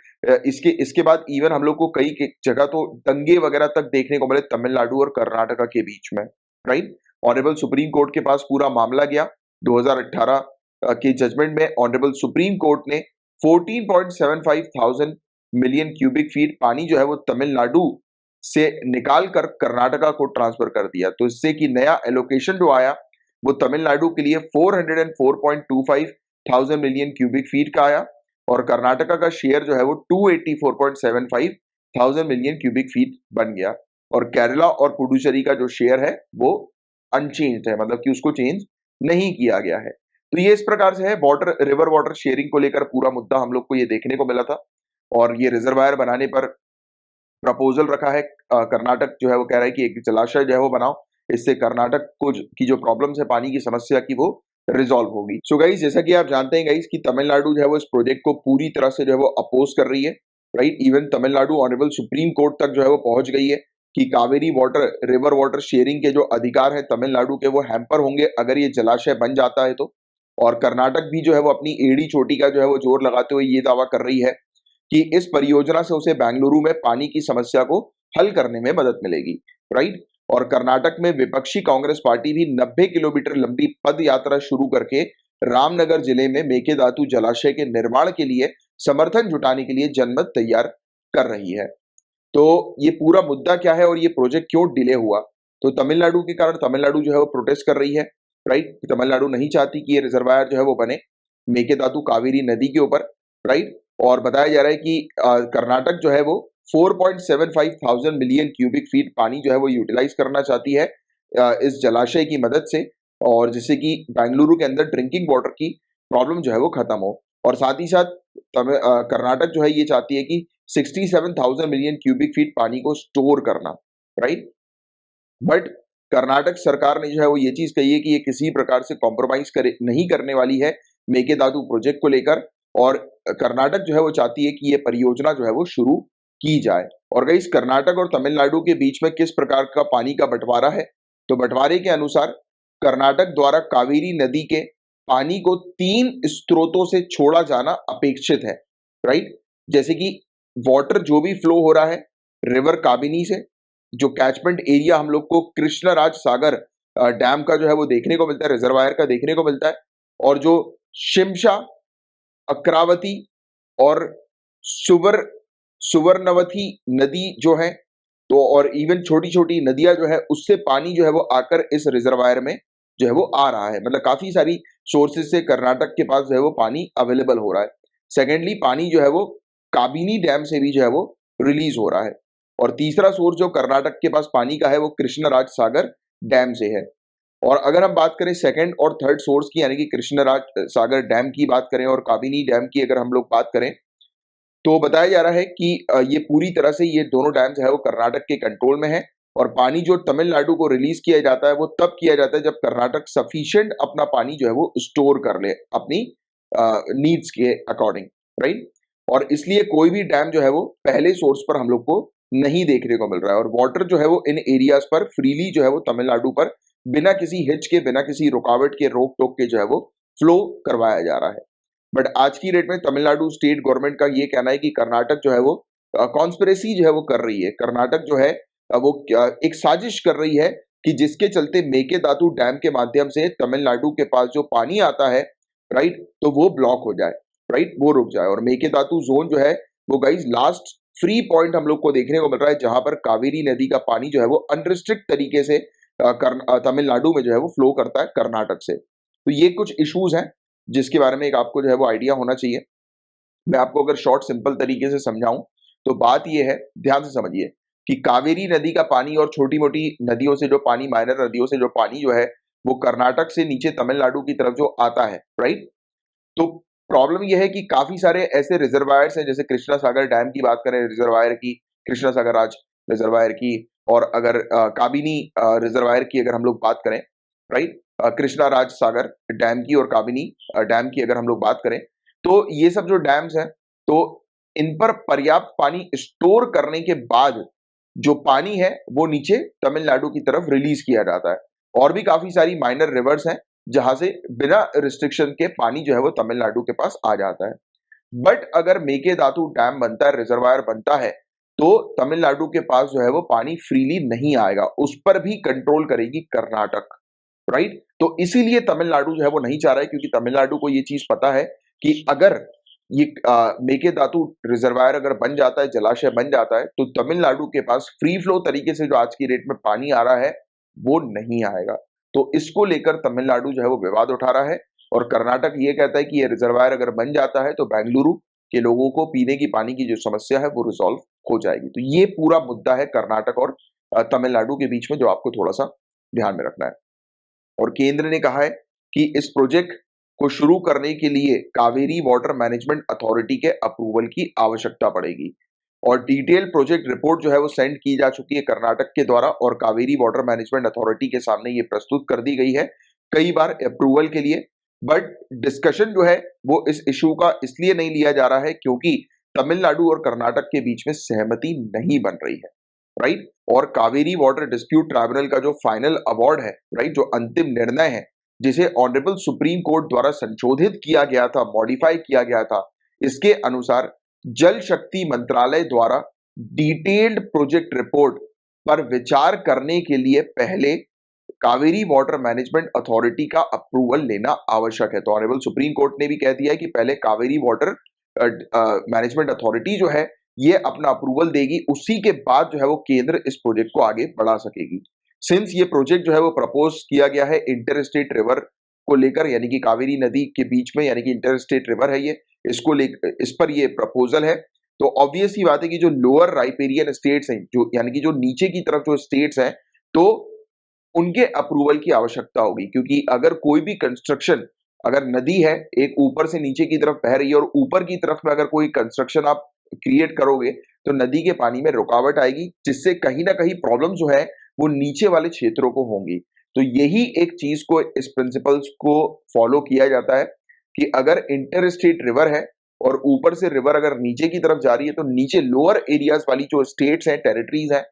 इसके बाद इवन हम लोग को कई जगह तो दंगे वगैरह तक देखने को मिले तमिलनाडु और कर्नाटका के बीच में, राइट। ऑनरेबल सुप्रीम कोर्ट के पास पूरा मामला गया। 2018 के जजमेंट में ऑनरेबल सुप्रीम कोर्ट ने 14.75 थाउजेंड मिलियन क्यूबिक फीट पानी जो है वो तमिलनाडु से निकाल कर कर्नाटका को ट्रांसफर कर दिया। तो इससे कि नया एलोकेशन जो आया वो तमिलनाडु के लिए 404.25 थाउजेंड मिलियन क्यूबिक फीट का आया और कर्नाटका का शेयर जो है वो 284.75 थाउजेंड मिलियन क्यूबिक फीट बन गया। और केरला और पुडुचेरी का जो शेयर है वो अनचेंज्ड है, मतलब कि उसको चेंज नहीं किया गया है। तो ये इस प्रकार से है, वाटर रिवर वाटर शेयरिंग को लेकर पूरा मुद्दा हम लोग को ये देखने को मिला था। और ये रिजर्वायर बनाने पर प्रपोजल रखा है। कर्नाटक जो है वो कह रहा है कि एक जलाशय जो है वो बनाओ, इससे कर्नाटक को की जो प्रॉब्लम्स है पानी की समस्या की वो रिजॉल्व होगी। सो गाइस, जैसा कि आप जानते हैं गाइस कि तमिलनाडु जो है वो इस प्रोजेक्ट को पूरी तरह से जो है वो अपोज कर रही है, right. Even Tamil Nadu honourable supreme court तक जो है वो पहुंच गई है कि Kaveri water river water sharing के जो अधिकार है तमिलनाडु के वो हैम्पर होंगे अगर ये जलाशय बन जाता है तो। और कर्नाटक भी जो है वो अपनी एड़ी चोटी का जो है वो जोर लगाते हुए ये दावा कर रही है कि इस परियोजना से उसे बेंगलुरु में पानी की समस्या को हल करने में मदद मिलेगी, राइट। और कर्नाटक में विपक्षी कांग्रेस पार्टी भी 90 किलोमीटर लंबी पद यात्रा शुरू करके रामनगर जिले में मेकेदातु जलाशय के निर्माण के लिए समर्थन जुटाने के लिए जनमत तैयार कर रही है। तो ये पूरा मुद्दा क्या है और ये प्रोजेक्ट क्यों डिले हुआ? तो तमिलनाडु के कारण तमिलनाडु जो है वो प्रोटेस्ट कर रही है, राइट। तमिलनाडु नहीं चाहती कि ये रिजर्वायर जो है वो बने मेकेदातु कावेरी नदी के ऊपर, राइट। और बताया जा रहा है कि कर्नाटक जो है वो 4.75 थाउजेंड मिलियन क्यूबिक फीट पानी जो है वो यूटिलाइज करना चाहती है इस जलाशय की मदद से, और जिससे कि बेंगलुरु के अंदर ड्रिंकिंग वाटर की प्रॉब्लम जो है वो खत्म हो। और साथ ही साथ कर्नाटक जो है ये चाहती है कि 67,000 मिलियन क्यूबिक फीट पानी को स्टोर करना, राइट। बट कर्नाटक सरकार ने जो है वो ये चीज कही है कि ये किसी प्रकार से कॉम्प्रोमाइज करे नहीं करने वाली है मेकेदातु प्रोजेक्ट को लेकर। और कर्नाटक जो है वो चाहती है कि ये परियोजना जो है वो शुरू की जाए। और गाइस, कर्नाटक और तमिलनाडु के बीच में किस प्रकार का पानी का बंटवारा है? तो बंटवारे के अनुसार कर्नाटक द्वारा कावेरी नदी के पानी को 3 स्रोतों से छोड़ा जाना अपेक्षित है, राइट। जैसे कि वाटर जो भी फ्लो हो रहा है रिवर काबिनी से, जो कैचमेंट एरिया हम लोग को कृष्णराज सागर डैम का जो है वो देखने को मिलता है, रिजर्वायर का देखने को मिलता है। और जो शिमशा, अक्रावती और सुवर सुवर्णवती नदी जो है, तो और इवन छोटी छोटी नदियां जो है उससे पानी जो है वो आकर इस रिजर्वायर में जो है वो आ रहा है। मतलब काफी सारी सोर्सेज से कर्नाटक के पास जो है वो पानी अवेलेबल हो रहा है। सेकेंडली, पानी जो है वो काबिनी डैम से भी जो है वो रिलीज हो रहा है। और तीसरा सोर्स जो कर्नाटक के पास पानी का है वो कृष्णराज सागर डैम से है। और अगर हम बात करें सेकंड और थर्ड सोर्स की, यानी कि कृष्णराज सागर डैम की बात करें और काबिनी डैम की अगर हम लोग बात करें, तो बताया जा रहा है कि ये पूरी तरह से ये दोनों डैम जो है वो कर्नाटक के कंट्रोल में है। और पानी जो तमिलनाडु को रिलीज किया जाता है वो तब किया जाता है जब कर्नाटक सफिशिएंट अपना पानी जो है वो स्टोर कर ले अपनी नीड्स के अकॉर्डिंग, राइट। और इसलिए कोई भी डैम जो है वो पहले सोर्स पर हम लोग को नहीं देखने को मिल रहा है। और वाटर जो है वो इन एरियाज पर फ्रीली जो है वो तमिलनाडु पर बिना किसी हिच के, बिना किसी रुकावट के, रोक टोक के जो है वो फ्लो करवाया जा रहा है। बट आज की डेट में तमिलनाडु स्टेट गवर्नमेंट का ये कहना है कि कर्नाटक जो है वो कॉन्स्पिरेसी जो है वो कर रही है। कर्नाटक जो है वो एक साजिश कर रही है कि जिसके चलते मेकेदातु डैम के माध्यम से तमिलनाडु के पास जो पानी आता है, राइट, तो वो ब्लॉक हो जाए, राइट, वो रुक जाए। और मेकेदातु जोन जो है वो गाइस लास्ट फ्री पॉइंट हम लोग को देखने को मिल रहा है जहां पर कावेरी नदी का पानी जो है वो अनरिस्ट्रिक्ट तरीके से तमिलनाडु में जो है वो फ्लो करता है कर्नाटक से। तो ये कुछ इश्यूज हैं जिसके बारे में एक आपको जो है वो आइडिया होना चाहिए। मैं आपको अगर शॉर्ट सिंपल तरीके से समझाऊं तो बात ये है, ध्यान से समझिए, कि कावेरी नदी का पानी और छोटी मोटी नदियों से जो पानी, माइनर नदियों से जो पानी जो है वो कर्नाटक से नीचे तमिलनाडु की तरफ जो आता है, राइट। तो प्रॉब्लम यह है कि काफी सारे ऐसे रिजर्वायर्स हैं, जैसे कृष्णा सागर डैम की बात करें रिजर्वायर की, कृष्णा सागर राज रिजर्वायर की, और अगर काबिनी रिजर्वायर की अगर हम लोग बात करें, राइट, कृष्णा राज सागर डैम की और काबिनी डैम की अगर हम लोग बात करें, तो ये सब जो डैम्स हैं, तो इन पर पर्याप्त पानी स्टोर करने के बाद जो पानी है वो नीचे तमिलनाडु की तरफ रिलीज किया जाता है। और भी काफी सारी माइनर रिवर्स हैं जहां से बिना रिस्ट्रिक्शन के पानी जो है वो तमिलनाडु के पास आ जाता है। बट अगर मेकेदातु डैम बनता है, रिजर्वायर बनता है, तो तमिलनाडु के पास जो है वो पानी फ्रीली नहीं आएगा, उस पर भी कंट्रोल करेगी कर्नाटक, राइट। तो इसीलिए तमिलनाडु जो है वो नहीं चाह रहा है, क्योंकि तमिलनाडु को ये चीज पता है कि अगर ये मेकेदातु रिजर्वायर अगर बन जाता है, जलाशय बन जाता है, तो तमिलनाडु के पास फ्री फ्लो तरीके से जो आज की डेट में पानी आ रहा है वो नहीं आएगा। तो इसको लेकर तमिलनाडु जो है वो विवाद उठा रहा है। और कर्नाटक ये कहता है कि ये रिजर्वायर अगर बन जाता है तो बेंगलुरु के लोगों को पीने की पानी की जो समस्या है वो रिजॉल्व हो जाएगी। तो ये पूरा मुद्दा है कर्नाटक और तमिलनाडु के बीच में, जो आपको थोड़ा सा ध्यान में रखना है। और केंद्र ने कहा है कि इस प्रोजेक्ट को शुरू करने के लिए कावेरी वाटर मैनेजमेंट अथॉरिटी के अप्रूवल की आवश्यकता पड़ेगी और डिटेल प्रोजेक्ट रिपोर्ट जो है वो सेंड की जा चुकी है कर्नाटक के द्वारा और कावेरी वाटर मैनेजमेंट अथॉरिटी के सामने ये प्रस्तुत कर दी गई है कई बार अप्रूवल के लिए। बट डिस्कशन जो है वो इस इशू का इसलिए नहीं लिया जा रहा है क्योंकि तमिलनाडु और कर्नाटक के बीच में सहमति नहीं बन रही है, राइट। और कावेरी वाटर डिस्प्यूट ट्राइब्यूनल का जो फाइनल अवार्ड है, राइट, जो अंतिम निर्णय है जिसे ऑनरेबल सुप्रीम कोर्ट द्वारा संशोधित किया गया था, मॉडिफाई किया गया था, इसके अनुसार जल शक्ति मंत्रालय द्वारा डिटेल्ड प्रोजेक्ट रिपोर्ट पर विचार करने के लिए पहले कावेरी वाटर मैनेजमेंट अथॉरिटी का अप्रूवल लेना आवश्यक है। तो ऑनरेबल सुप्रीम कोर्ट ने भी कह दिया है कि पहले कावेरी वाटर मैनेजमेंट अथॉरिटी जो है ये अपना अप्रूवल देगी, उसी के बाद जो है वो केंद्र इस प्रोजेक्ट को आगे बढ़ा सकेगी। सिंस ये प्रोजेक्ट जो है वो प्रपोज किया गया है इंटर स्टेट रिवर को लेकर, यानी कि कावेरी नदी के बीच में, यानी कि इंटर स्टेट रिवर है ये, इसको लेकर इस पर ये प्रपोजल है, तो ऑब्वियस ही बात है कि जो लोअर राइपेरियन स्टेट्स हैं, जो यानी कि जो नीचे की तरफ जो स्टेट्स हैं, तो उनके अप्रूवल की आवश्यकता होगी। क्योंकि अगर कोई भी कंस्ट्रक्शन, अगर नदी है एक ऊपर से नीचे की तरफ बह रही है और ऊपर की तरफ में अगर कोई कंस्ट्रक्शन आप क्रिएट करोगे तो नदी के पानी में रुकावट आएगी, जिससे कहीं ना कहीं प्रॉब्लम जो है वो नीचे वाले क्षेत्रों को होंगी। तो यही एक चीज को, इस प्रिंसिपल्स को फॉलो किया जाता है कि अगर इंटर स्टेट रिवर है और ऊपर से रिवर अगर नीचे की तरफ जा रही है तो नीचे लोअर एरियाज वाली जो स्टेट्स हैं, टेरिटरीज हैं,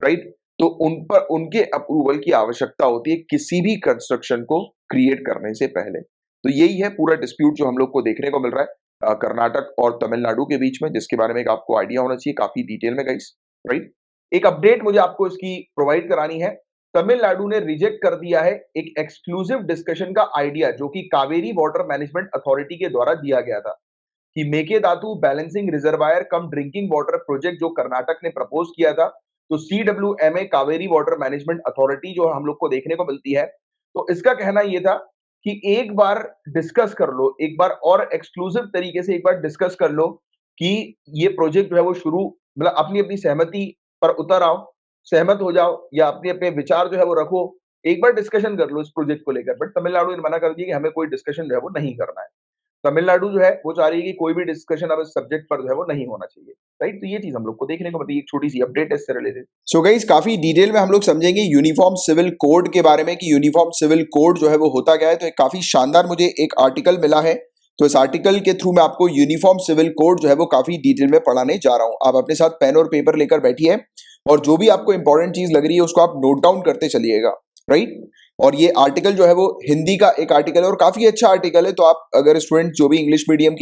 राइट, तो उन पर उनके अप्रूवल की आवश्यकता होती है किसी भी कंस्ट्रक्शन को क्रिएट करने से पहले। तो यही है पूरा डिस्प्यूट जो हम लोग को देखने को मिल रहा है कर्नाटक और तमिलनाडु के बीच में, जिसके बारे में एक आपको आइडिया होना चाहिए काफी डिटेल में गाइस, राइट। एक अपडेट मुझे आपको इसकी प्रोवाइड करानी है। तमिलनाडु ने रिजेक्ट कर दिया है एक एक्सक्लूसिव डिस्कशन का आइडिया जो कि कावेरी वाटर मैनेजमेंट अथॉरिटी के द्वारा दिया गया था कि मेकेदातु बैलेंसिंग रिजर्वायर कम ड्रिंकिंग वाटर प्रोजेक्ट जो कर्नाटक ने प्रपोज किया था, तो CWMA Kaveri water management authority जो हम लोग को देखने को मिलती है, तो इसका कहना यह था कि एक बार डिस्कस कर लो, एक बार और एक्सक्लूसिव तरीके से एक बार डिस्कस कर लो कि ये प्रोजेक्ट जो है वो शुरू, मतलब अपनी अपनी सहमति पर उतर आओ, सहमत हो जाओ या अपने अपने विचार जो है वो रखो, एक बार डिस्कशन कर लो इस प्रोजेक्ट को लेकर। बट तमिलनाडु ने मना कर दिया कि हमें कोई डिस्कशन जो है वो नहीं करना है। तमिलनाडु जो है वो चाह रही है कि कोई भी डिस्कशन अब इस सब्जेक्ट पर जो है वो नहीं होना चाहिए, राइट। तो ये चीज हम लोग को देखने को मिलती है, एक छोटी सी अपडेट है इससे रिलेटेड। सो गाइस काफी डिटेल में हम लोग समझेंगे यूनिफॉर्म सिविल कोड के बारे में कि यूनिफॉर्म सिविल कोड जो है वो होता क्या है। तो एक काफी शानदार मुझे एक आर्टिकल मिला है, तो इस आर्टिकल के थ्रू मैं आपको यूनिफॉर्म सिविल कोड जो है वो काफी डिटेल में पढ़ाने जा रहा हूं। आप अपने साथ पेन और पेपर लेकर बैठिए और जो भी आपको इंपॉर्टेंट चीज लग रही है उसको आप नोट डाउन करते चलिएगा, राइट। और ये आर्टिकल जो है वो हिंदी का एक आर्टिकल है और काफी अच्छा आर्टिकल है। तो आप अगर स्टूडेंट जो भी इंग्लिश मीडियम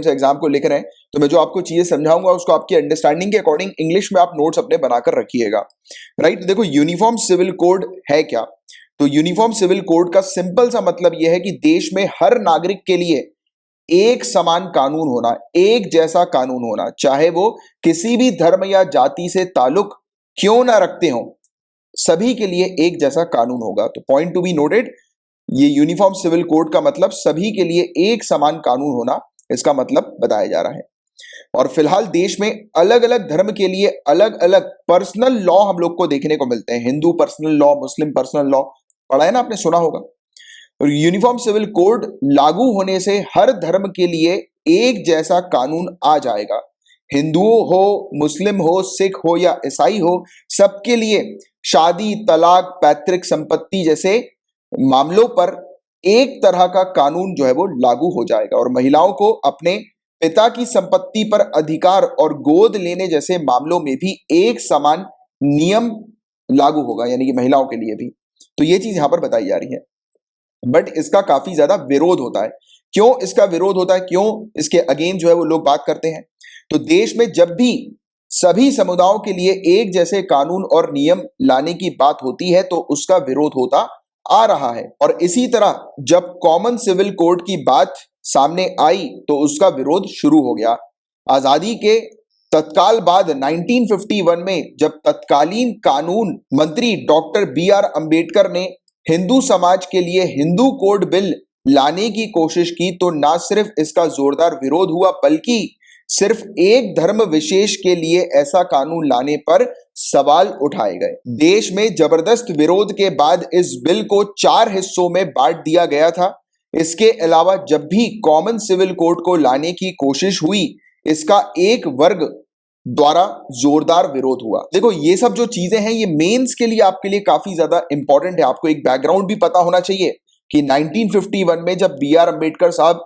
से एग्जाम को लिख रहे हैं, तो मैं जो आपको चीजें समझाऊंगा उसको आपकी अंडरस्टैंडिंग के अकॉर्डिंग इंग्लिश में आप नोट्स अपने बनाकर रखिएगा, राइट। देखो यूनिफॉर्म सिविल कोड है क्या। तो यूनिफॉर्म सिविल कोड का सिंपल सा मतलब यह है कि देश में हर नागरिक के लिए एक समान कानून होना, एक जैसा कानून होना, चाहे वो किसी भी धर्म या जाति से ताल्लुक क्यों ना रखते हो, सभी के लिए एक जैसा कानून होगा। तो पॉइंट टू बी नोटेड, ये यूनिफॉर्म सिविल कोड का मतलब सभी के लिए एक समान कानून होना, इसका मतलब बताया जा रहा है। और फिलहाल देश में अलग अलग धर्म के लिए अलग अलग पर्सनल लॉ हम लोग को देखने को मिलते हैं। हिंदू पर्सनल लॉ, मुस्लिम पर्सनल लॉ पढ़ा है ना आपने, सुना होगा। और यूनिफॉर्म सिविल कोड लागू होने से हर धर्म के लिए एक जैसा कानून आ जाएगा। हिंदू हो, मुस्लिम हो, सिख हो या ईसाई हो, सबके लिए शादी, तलाक, पैतृक संपत्ति जैसे मामलों पर एक तरह का कानून जो है वो लागू हो जाएगा। और महिलाओं को अपने पिता की संपत्ति पर अधिकार और गोद लेने जैसे मामलों में भी एक समान नियम लागू होगा, यानी कि महिलाओं के लिए भी। तो ये चीज यहां पर बताई जा रही है। बट इसका काफी ज्यादा विरोध होता है। क्यों इसका विरोध होता है, क्यों इसके अगेंस्ट जो है वो लोग बात करते हैं। तो देश में जब भी सभी समुदायों के लिए एक जैसे कानून और नियम लाने की बात होती है तो उसका विरोध होता आ रहा है। और इसी तरह जब कॉमन सिविल कोड की बात सामने आई तो उसका विरोध शुरू हो गया। आजादी के तत्काल बाद 1951 में जब तत्कालीन कानून मंत्री डॉक्टर BR अंबेडकर ने हिंदू समाज के लिए हिंदू कोड बिल लाने की कोशिश की तो ना सिर्फ इसका जोरदार विरोध हुआ बल्कि सिर्फ एक धर्म विशेष के लिए ऐसा कानून लाने पर सवाल उठाए गए। देश में जबरदस्त विरोध के बाद इस बिल को 4 हिस्सों में बांट दिया गया था। इसके अलावा जब भी कॉमन सिविल कोड को लाने की कोशिश हुई, इसका एक वर्ग द्वारा जोरदार विरोध हुआ। देखो, ये सब जो चीजें हैं ये मेंस के लिए आपके लिए काफी ज्यादा इंपॉर्टेंट है। आपको एक बैकग्राउंड भी पता होना चाहिए कि 1951 में जब बी आर अम्बेडकर साहब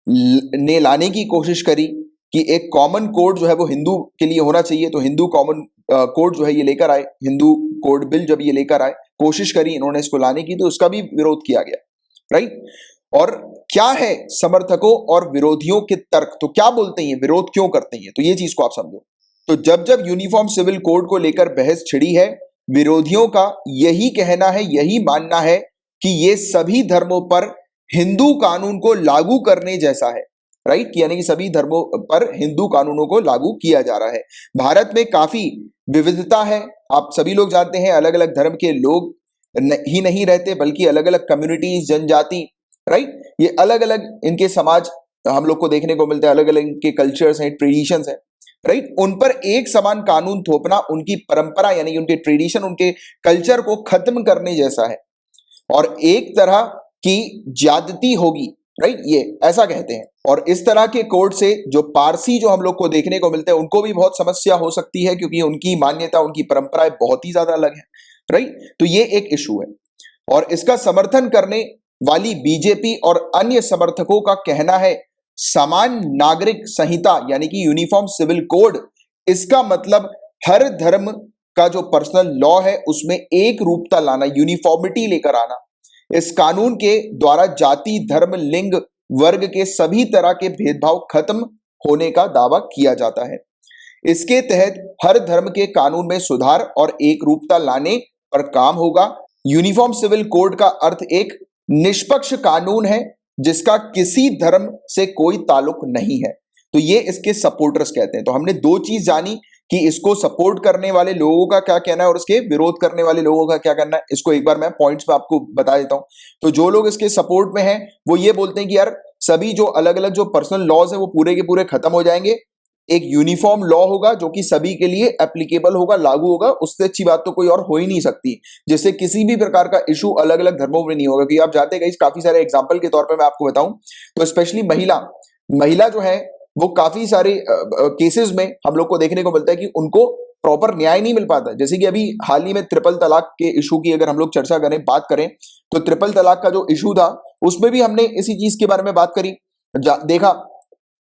ने लाने की कोशिश करी कि एक कॉमन कोड जो है वो हिंदू के लिए होना चाहिए, तो हिंदू कॉमन कोड जो है ये लेकर आए, हिंदू कोड बिल जब ये लेकर आए, कोशिश करी इन्होंने इसको लाने की, तो उसका भी विरोध किया गया, राइट। और क्या है समर्थकों और विरोधियों के तर्क, तो क्या बोलते हैं, विरोध क्यों करते हैं, तो ये चीज को आप समझो। तो जब जब यूनिफॉर्म सिविल कोड को लेकर बहस छिड़ी है, विरोधियों का यही कहना है, यही मानना है कि ये सभी धर्मों पर हिंदू कानून को लागू करने जैसा है, राइट, यानी कि सभी धर्मों पर हिंदू कानूनों को लागू किया जा रहा है। भारत में काफी विविधता है, आप सभी लोग जानते हैं, अलग अलग धर्म के लोग ही नहीं रहते बल्कि अलग अलग कम्युनिटीज, जनजाति, राइट, ये अलग अलग इनके समाज हम लोग को देखने को मिलते हैं, अलग अलग इनके कल्चर्स हैं, ट्रेडिशंस हैं, राइट। उन पर एक समान कानून थोपना उनकी परंपरा यानी उनके ट्रेडिशन, उनके कल्चर को खत्म करने जैसा है और एक तरह की ज्यादती होगी, राइट, ये ऐसा कहते हैं। और इस तरह के कोड से जो पारसी जो हम लोग को देखने को मिलते हैं उनको भी बहुत समस्या हो सकती है, क्योंकि उनकी मान्यता, उनकी परंपराएं बहुत ही ज्यादा अलग है, राइट। तो ये एक इशू है। और इसका समर्थन करने वाली बीजेपी और अन्य समर्थकों का कहना है समान नागरिक संहिता यानी कि यूनिफॉर्म सिविल कोड, इसका मतलब हर धर्म का जो पर्सनल लॉ है उसमें एक रूपता लाना, यूनिफॉर्मिटी लेकर आना। इस कानून के द्वारा जाति, धर्म, लिंग, वर्ग के सभी तरह के भेदभाव खत्म होने का दावा किया जाता है। इसके तहत हर धर्म के कानून में सुधार और एक रूपता लाने पर काम होगा। यूनिफॉर्म सिविल कोड का अर्थ एक निष्पक्ष कानून है जिसका किसी धर्म से कोई ताल्लुक नहीं है। तो ये इसके सपोर्टर्स कहते हैं। तो हमने दो चीज जानी कि इसको सपोर्ट करने वाले लोगों का क्या कहना है और इसके विरोध करने वाले लोगों का क्या कहना है। इसको एक बार मैं पॉइंट्स में आपको बता देता हूं। तो जो लोग इसके सपोर्ट में हैं वो ये बोलते हैं कि यार सभी जो अलग अलग जो पर्सनल लॉज हैं वो पूरे के पूरे खत्म हो जाएंगे, एक यूनिफॉर्म लॉ होगा जो कि सभी के लिए एप्लीकेबल होगा, लागू होगा, उससे अच्छी बात तो कोई और हो ही नहीं सकती, जिससे किसी भी प्रकार का इशू अलग अलग धर्मों में नहीं होगा। क्योंकि आप जानते हैं काफी सारे एग्जाम्पल के तौर पर मैं आपको बताऊं तो स्पेशली महिला जो है वो काफी सारे केसेस में हम लोग को देखने को मिलता है कि उनको प्रॉपर न्याय नहीं मिल पाता। जैसे कि अभी हाल ही में ट्रिपल तलाक के इशू की अगर हम लोग चर्चा करें, बात करें, तो ट्रिपल तलाक का जो इशू था उसमें भी हमने इसी चीज के बारे में बात करी। देखा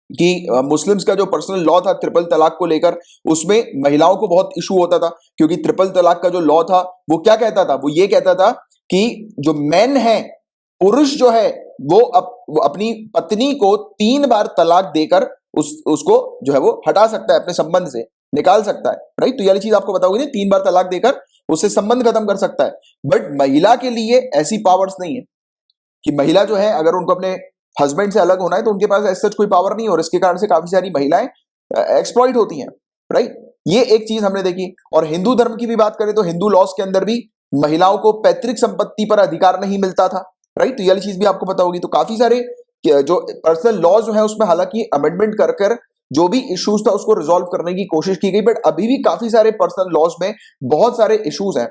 कि मुस्लिम्स का जो पर्सनल लॉ था ट्रिपल तलाक को लेकर, उसमें महिलाओं को बहुत इशू होता था, क्योंकि ट्रिपल तलाक का जो लॉ था वो क्या कहता था, वो ये कहता था कि जो मेन है, पुरुष जो है वो अपनी पत्नी को 3 बार तलाक देकर उसको जो है वो हटा सकता है, अपने संबंध से निकाल सकता है, राइट। तो ये चीज आपको बताओगे ना, 3 बार तलाक देकर उससे संबंध खत्म कर सकता है। बट महिला के लिए ऐसी पावर्स नहीं है कि महिला जो है अगर उनको अपने हस्बैंड से अलग होना है तो उनके पास ऐसा कोई पावर नहीं है, और इसके कारण से काफी सारी महिलाएं एक्सप्लॉइट होती हैं, राइट। ये एक चीज हमने देखी। और हिंदू धर्म की भी बात करें तो हिंदू लॉज के अंदर भी महिलाओं को पैतृक संपत्ति पर अधिकार नहीं मिलता था, राइट। तो ये चीज भी आपको पता होगी। तो काफी सारे जो पर्सनल लॉज जो है उसमें हालांकि अमेंडमेंट कर कर जो भी इश्यूज था उसको रिजॉल्व करने की कोशिश की गई, बट अभी भी काफी सारे पर्सनल लॉज में बहुत सारे इश्यूज हैं।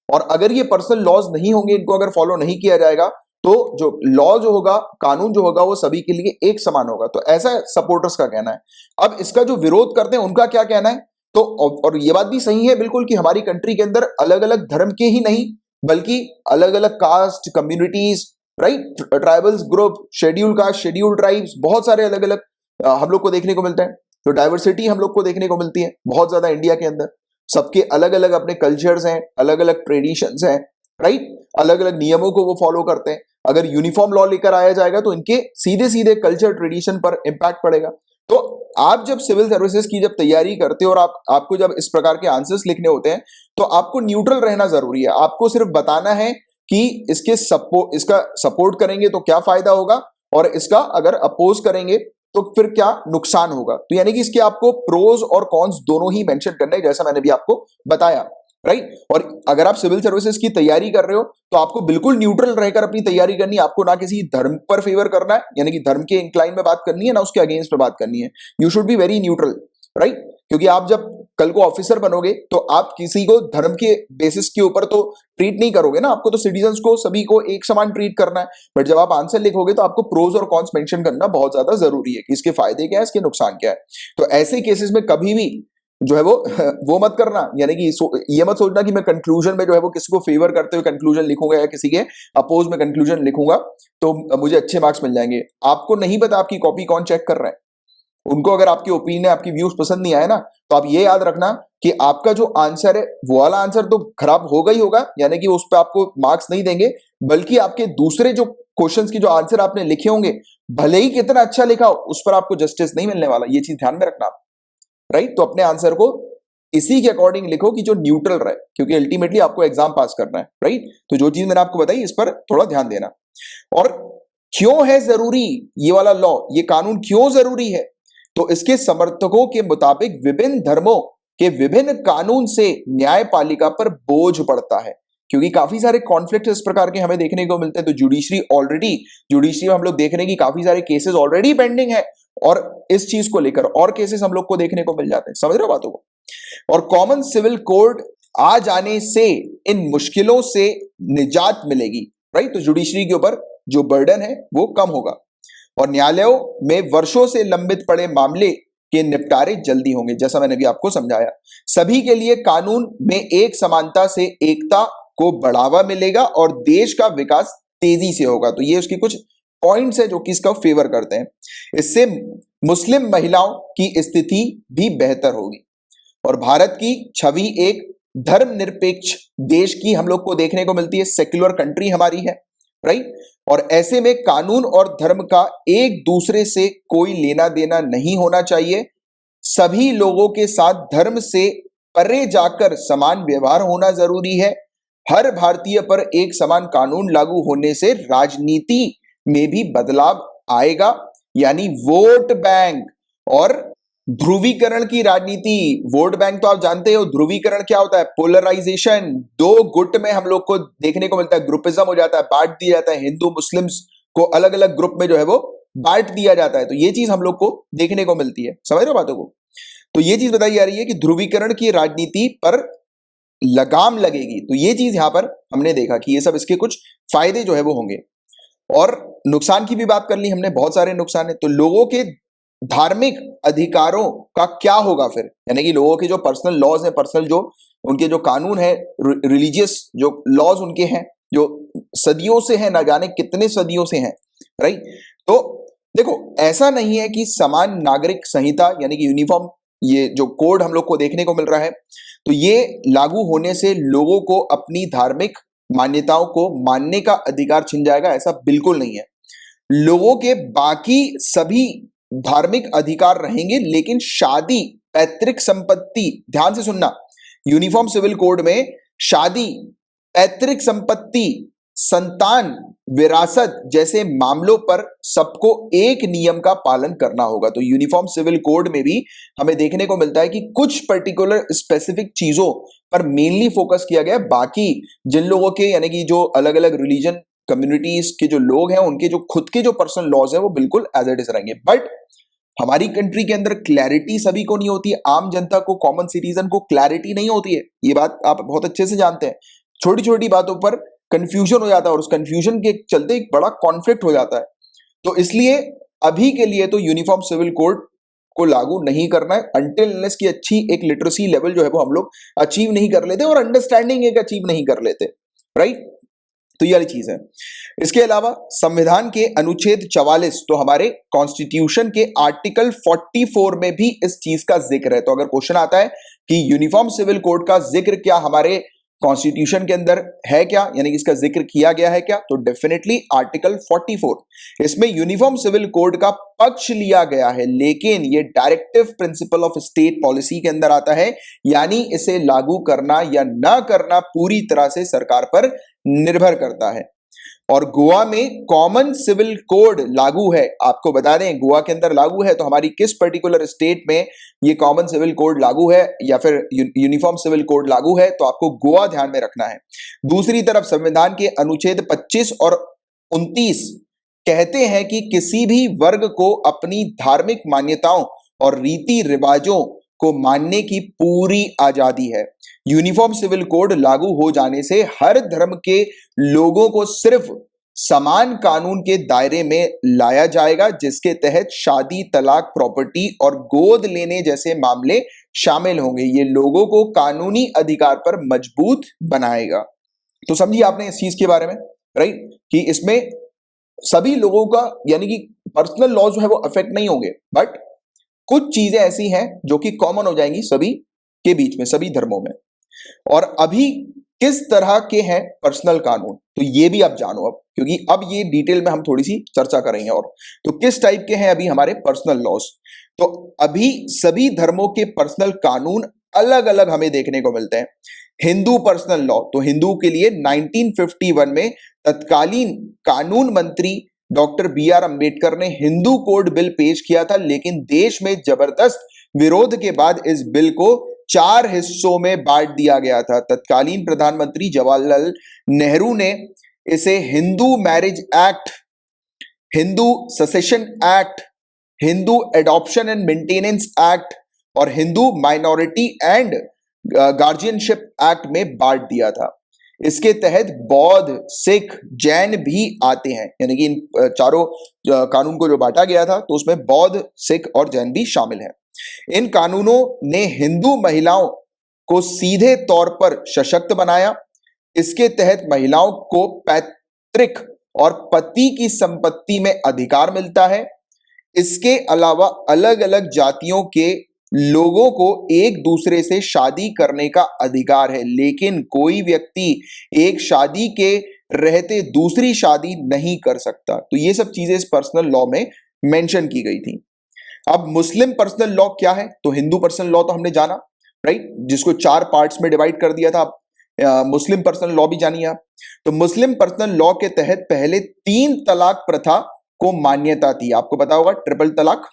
और अगर ये पर्सनल लॉज नहीं होंगे, इनको अगर फॉलो नहीं किया जाएगा, तो जो लॉ जो होगा, कानून जो होगा, वो सभी के लिए एक समान होगा। तो ऐसा सपोर्टर्स का कहना है। अब इसका जो विरोध करते हैं उनका क्या कहना है, तो और ये बात भी सही है बिल्कुल कि हमारी कंट्री के अंदर अलग अलग धर्म के ही नहीं बल्कि अलग अलग caste, communities, right, tribals group, schedule caste, schedule tribes, बहुत सारे अलग अलग हम लोग को देखने को मिलता है। तो डाइवर्सिटी हम लोग को देखने को मिलती है बहुत ज्यादा इंडिया के अंदर। सबके अलग अलग अपने कल्चर्स हैं, अलग अलग ट्रेडिशंस हैं, राइट, अलग अलग नियमों को वो फॉलो करते हैं। अगर यूनिफॉर्म लॉ लेकर आया जाएगा तो इनके सीधे सीधे कल्चर, ट्रेडिशन पर इंपैक्ट पड़ेगा। तो आप जब सिविल सर्विसेज की जब तैयारी करते हो और आपको जब इस प्रकार के आंसर्स लिखने होते हैं तो आपको न्यूट्रल रहना जरूरी है। आपको सिर्फ बताना है कि इसका सपोर्ट करेंगे तो क्या फायदा होगा और इसका अगर अपोज करेंगे तो फिर क्या नुकसान होगा। तो यानी कि इसके आपको प्रोज और कॉन्स दोनों ही मेंशन करने, जैसा मैंने भी आपको बताया, राइट। और अगर आप सिविल सर्विसेज की तैयारी कर रहे हो तो आपको बिल्कुल न्यूट्रल रहकर अपनी तैयारी करनी है। आपको ना किसी धर्म पर फेवर करना है, यानी कि धर्म के इंक्लाइन में बात करनी है, ना उसके अगेंस्ट में बात करनी है। You should be very neutral, right. क्योंकि आप जब कल को ऑफिसर बनोगे तो आप किसी को धर्म के बेसिस के ऊपर तो ट्रीट नहीं करोगे ना, आपको तो सिटीजन्स को सभी को एक समान ट्रीट करना है। बट जब आप आंसर लिखोगे तो आपको प्रोज और कॉन्स मेंशन करना बहुत ज्यादा जरूरी है कि इसके फायदे क्या है, इसके नुकसान क्या है। तो ऐसे केसेस में कभी भी जो है वो मत करना, यानी कि ये मत सोचना कि मैं कंक्लूजन में जो है वो किसी को फेवर करते हुए कंक्लूजन लिखूंगा या किसी के अपोज में कंक्लूजन लिखूंगा तो मुझे अच्छे मार्क्स मिल जाएंगे। आपको नहीं पता आपकी कॉपी कौन चेक कर रहा है। उनको अगर आपकी ओपिनियन, आपकी व्यूज पसंद नहीं आए ना, तो आप ये याद रखना कि आपका जो आंसर है वो वाला आंसर तो खराब होगा ही होगा, यानी कि उस पर आपको मार्क्स नहीं देंगे, बल्कि आपके दूसरे जो क्वेश्चंस की जो आंसर आपने लिखे होंगे, भले ही कितना अच्छा लिखा हो, उस पर आपको जस्टिस नहीं मिलने वाला। ये चीज ध्यान में रखना आप, राइट। तो अपने आंसर को इसी के अकॉर्डिंग लिखो कि जो न्यूट्रल रहे, क्योंकि अल्टीमेटली आपको एग्जाम पास करना है, राइट। तो जो चीज मैंने आपको बताई इस पर थोड़ा ध्यान देना। और क्यों है जरूरी ये वाला लॉ, ये कानून क्यों जरूरी है? तो इसके समर्थकों के मुताबिक विभिन्न धर्मों के विभिन्न कानून से न्यायपालिका पर बोझ पड़ता है, क्योंकि काफी सारे कॉन्फ्लिक्ट इस प्रकार के हमें देखने को मिलते हैं। तो जुडिशरी में हम लोग देख रहे हैं कि काफी सारे केसेस ऑलरेडी पेंडिंग है, और इस चीज को लेकर और केसेस हम लोग को देखने को मिल जाते हैं। समझ रहे हो बातों को? और कॉमन सिविल कोड आ जाने से इन मुश्किलों से निजात मिलेगी, राइट। तो जुडिशरी के ऊपर जो बर्डन है वो कम होगा, और न्यायालयों में वर्षों से लंबित पड़े मामले के निपटारे जल्दी होंगे, जैसा मैंने भी आपको समझाया। सभी के लिए कानून में एक समानता से एकता को बढ़ावा मिलेगा और देश का विकास तेजी से होगा। तो ये उसकी कुछ पॉइंट्स है जो कि इसका फेवर करते हैं। इससे मुस्लिम महिलाओं की स्थिति भी बेहतर होगी, और भारत की छवि एक धर्मनिरपेक्ष देश की हम लोग को देखने को मिलती है। सेक्युलर कंट्री हमारी है, राइट। और ऐसे में कानून और धर्म का एक दूसरे से कोई लेना देना नहीं होना चाहिए। सभी लोगों के साथ धर्म से परे जाकर समान व्यवहार होना जरूरी है। हर भारतीय पर एक समान कानून लागू होने से राजनीति में भी बदलाव आएगा, यानी वोट बैंक और ध्रुवीकरण की राजनीति। वोट बैंक तो आप जानते हो, ध्रुवीकरण क्या होता है? पोलराइजेशन। दो गुट में हम लोग को देखने को मिलता है, ग्रुपिज्म हो जाता है, बांट दिया जाता है। हिंदू मुस्लिम्स को अलग अलग ग्रुप में जो है वो बांट दिया जाता है। तो ये चीज हम लोग को देखने को मिलती है। समझ रहे हो बातों को? तो ये चीज बताई जा रही है कि ध्रुवीकरण की राजनीति पर लगाम लगेगी। तो ये चीज यहां पर हमने देखा कि ये सब इसके कुछ फायदे जो है वो होंगे। और नुकसान की भी बात कर ली हमने, बहुत सारे नुकसान है। तो लोगों के धार्मिक अधिकारों का क्या होगा फिर, यानी कि लोगों के जो पर्सनल लॉज हैं, पर्सनल जो उनके जो कानून है, रिलीजियस जो लॉज उनके हैं, जो सदियों से हैं, ना जाने कितने सदियों से हैं, राइट। तो देखो, ऐसा नहीं है कि समान नागरिक संहिता यानी कि यूनिफॉर्म ये जो कोड हम लोग को देखने को मिल रहा है, तो ये लागू होने से लोगों को अपनी धार्मिक मान्यताओं को मानने का अधिकार छिन जाएगा, ऐसा बिल्कुल नहीं है। लोगों के बाकी सभी धार्मिक अधिकार रहेंगे, लेकिन शादी, पैतृक संपत्ति, ध्यान से सुनना, यूनिफॉर्म सिविल कोड में शादी, पैतृक संपत्ति, संतान, विरासत जैसे मामलों पर सबको एक नियम का पालन करना होगा। तो यूनिफॉर्म सिविल कोड में भी हमें देखने को मिलता है कि कुछ पर्टिकुलर स्पेसिफिक चीजों पर मेनली फोकस किया गया है। बाकी जिन लोगों के, यानी कि जो अलग अलग रिलीजन कम्युनिटीज के जो लोग हैं, उनके जो खुद के जो पर्सनल लॉज हैं वो बिल्कुल एज इट इज रहेंगे। बट हमारी कंट्री के अंदर क्लैरिटी सभी को नहीं होती है, आम जनता को, कॉमन सिटीजन को क्लैरिटी नहीं होती है। ये बात आप बहुत अच्छे से जानते हैं। छोटी छोटी बातों पर कंफ्यूजन हो जाता है, और उस कंफ्यूजन के चलते एक बड़ा कॉन्फ्लिक्ट हो जाता है। तो इसलिए अभी के लिए तो यूनिफॉर्म सिविल कोड को लागू नहीं करना है अनटिल अनलेस की अच्छी एक लिटरेसी लेवल जो है वो हम लोग अचीव नहीं कर लेते और अंडरस्टैंडिंग एक अचीव नहीं कर लेते, राइट। तो ये वाली चीज है। इसके अलावा संविधान के अनुच्छेद 44, तो हमारे कॉन्स्टिट्यूशन के आर्टिकल 44 में भी इस चीज का जिक्र है। तो अगर क्वेश्चन आता है कि यूनिफॉर्म सिविल कोड का जिक्र क्या हमारे कॉन्स्टिट्यूशन के अंदर है क्या, यानी कि इसका जिक्र किया गया है क्या, तो डेफिनेटली आर्टिकल 44, इसमें यूनिफॉर्म सिविल कोड का पक्ष लिया गया है, लेकिन ये directive principle of state policy के अंदर आता है, यानी इसे लागू करना या ना करना पूरी तरह से सरकार पर निर्भर करता है। और गोवा में कॉमन सिविल कोड लागू है। आपको बता दें गोवा के अंदर लागू है, तो हमारी किस पर्टिकुलर स्टेट में ये कॉमन सिविल कोड लागू है या फिर यूनिफॉर्म सिविल कोड लागू है, तो आपको गोवा ध्यान में रखना है। दूसरी तरफ संविधान के अनुच्छेद 25 और 29 कहते हैं कि किसी भी वर्ग को अपनी धार्मिक मान्यताओं और रीति रिवाजों को मानने की पूरी आजादी है। यूनिफॉर्म सिविल कोड लागू हो जाने से हर धर्म के लोगों को सिर्फ समान कानून के दायरे में लाया जाएगा, जिसके तहत शादी, तलाक, प्रॉपर्टी और गोद लेने जैसे मामले शामिल होंगे। ये लोगों को कानूनी अधिकार पर मजबूत बनाएगा। तो समझिए आपने इस चीज के बारे में, राइट, कि इसमें सभी लोगों का यानी कि पर्सनल लॉ जो है वो अफेक्ट नहीं होंगे, बट कुछ चीजें ऐसी हैं जो कि कॉमन हो जाएंगी सभी के बीच में, सभी धर्मों में। और अभी किस तरह के हैं पर्सनल कानून, तो ये भी आप जानो अब, क्योंकि अब ये डिटेल में हम थोड़ी सी चर्चा करेंगे। और तो किस टाइप के हैं अभी हमारे पर्सनल लॉज, तो अभी सभी धर्मों के पर्सनल कानून अलग अलग हमें देखने को मिलते हैं। हिंदू पर्सनल लॉ, तो हिंदू के लिए 1951 में तत्कालीन कानून मंत्री डॉक्टर बी.आर. अंबेडकर ने हिंदू कोड बिल पेश किया था, लेकिन देश में जबरदस्त विरोध के बाद इस बिल को 4 हिस्सों में बांट दिया गया था। तत्कालीन प्रधानमंत्री जवाहरलाल नेहरू ने इसे Hindu marriage act, Hindu succession act, Hindu adoption and maintenance act और Hindu minority and guardianship act में बांट दिया था। इसके तहत बौद्ध, सिख, जैन भी आते हैं, यानी कि इन चारों कानून को जो बांटा गया था तो उसमें बौद्ध, सिख और जैन भी शामिल हैं। इन कानूनों ने हिंदू महिलाओं को सीधे तौर पर सशक्त बनाया। इसके तहत महिलाओं को पैतृक और पति की संपत्ति में अधिकार मिलता है। इसके अलावा अलग अलग जातियों के लोगों को एक दूसरे से शादी करने का अधिकार है, लेकिन कोई व्यक्ति एक शादी के रहते दूसरी शादी नहीं कर सकता। तो ये सब चीजें इस पर्सनल लॉ में मेंशन की गई थी। अब मुस्लिम पर्सनल लॉ क्या है, तो हिंदू पर्सनल लॉ तो हमने जाना, राइट, जिसको 4 पार्ट्स में डिवाइड कर दिया था। मुस्लिम पर्सनल लॉ भी जानिए आप। तो मुस्लिम पर्सनल लॉ के तहत पहले 3 तलाक प्रथा को मान्यता थी, आपको पता होगा ट्रिपल तलाक,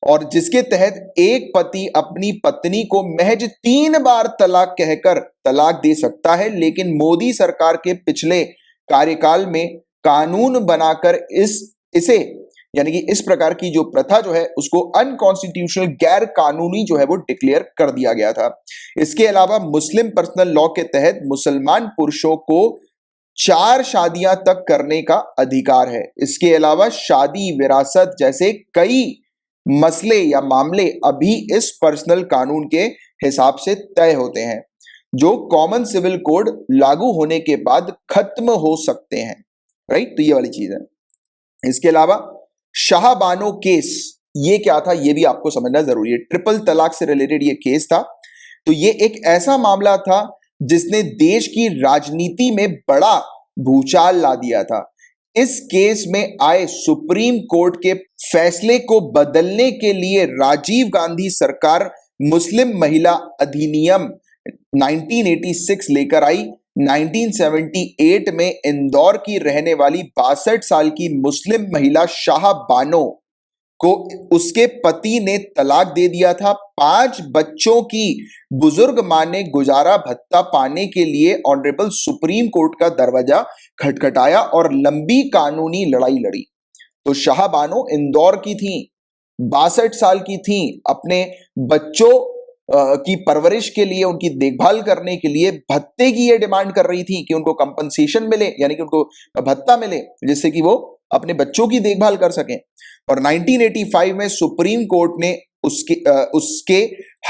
और जिसके तहत एक पति अपनी पत्नी को महज 3 बार तलाक कहकर तलाक दे सकता है। लेकिन मोदी सरकार के पिछले कार्यकाल में कानून बनाकर इसे यानी कि इस प्रकार की जो प्रथा जो है उसको अनकॉन्स्टिट्यूशनल, गैर कानूनी जो है वो डिक्लेयर कर दिया गया था। इसके अलावा मुस्लिम पर्सनल लॉ के तहत मुसलमान पुरुषों को 4 शादियां तक करने का अधिकार है। इसके अलावा शादी, विरासत जैसे कई मसले या मामले अभी इस पर्सनल कानून के हिसाब से तय होते हैं, जो कॉमन सिविल कोड लागू होने के बाद खत्म हो सकते हैं, राइट, तो ये वाली चीज है। इसके अलावा शाहबानो केस, ये क्या था ये भी आपको समझना जरूरी है। ट्रिपल तलाक से रिलेटेड ये केस था। तो ये एक ऐसा मामला था जिसने देश की राजनीति में बड़ा भूचाल ला दिया था। इस केस में आए सुप्रीम कोर्ट के फैसले को बदलने के लिए राजीव गांधी सरकार मुस्लिम महिला अधिनियम 1986 लेकर आई। 1978 में इंदौर की रहने वाली 62 साल की मुस्लिम महिला शाह बानो को उसके पति ने तलाक दे दिया था। 5 बच्चों की बुजुर्ग मां ने गुजारा भत्ता पाने के लिए ऑनरेबल सुप्रीम कोर्ट का दरवाजा खटखटाया और लंबी कानूनी लड़ाई लड़ी। तो शाह बानो इंदौर की थी, 62 साल की थी, अपने बच्चों की परवरिश के लिए, उनकी देखभाल करने के लिए भत्ते की ये डिमांड कर रही थी कि उनको कंपनसेशन मिले, यानी कि उनको भत्ता मिले जिससे कि वो अपने बच्चों की देखभाल कर सकें। और 1985 में सुप्रीम कोर्ट ने उसके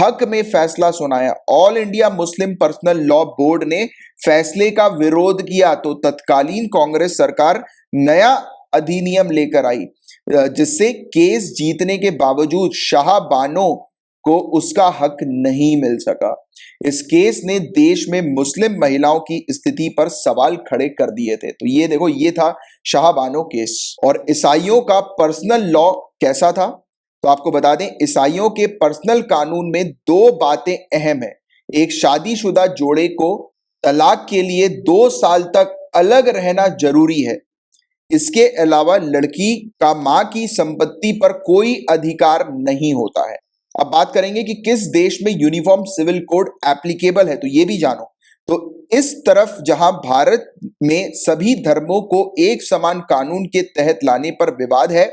हक में फैसला सुनाया। All India Muslim personal law board ने फैसले का विरोध किया, तो तत्कालीन कांग्रेस सरकार नया अधिनियम लेकर आई, जिससे केस जीतने के बावजूद शाह बानो को उसका हक नहीं मिल सका। इस केस ने देश में मुस्लिम महिलाओं की स्थिति पर सवाल खड़े कर दिए थे। तो ये देखो, ये था शाह बानो केस। और ईसाइयों का पर्सनल लॉ कैसा था, तो आपको बता दें ईसाइयों के पर्सनल कानून में 2 बातें अहम है। एक, शादीशुदा जोड़े को तलाक के लिए 2 साल तक अलग रहना जरूरी है। इसके अलावा लड़की का मां की संपत्ति पर कोई अधिकार नहीं होता है। अब बात करेंगे कि किस देश में यूनिफॉर्म सिविल कोड एप्लीकेबल है, तो ये भी जानो। तो इस तरफ जहां भारत में सभी धर्मों को एक समान कानून के तहत लाने पर विवाद है,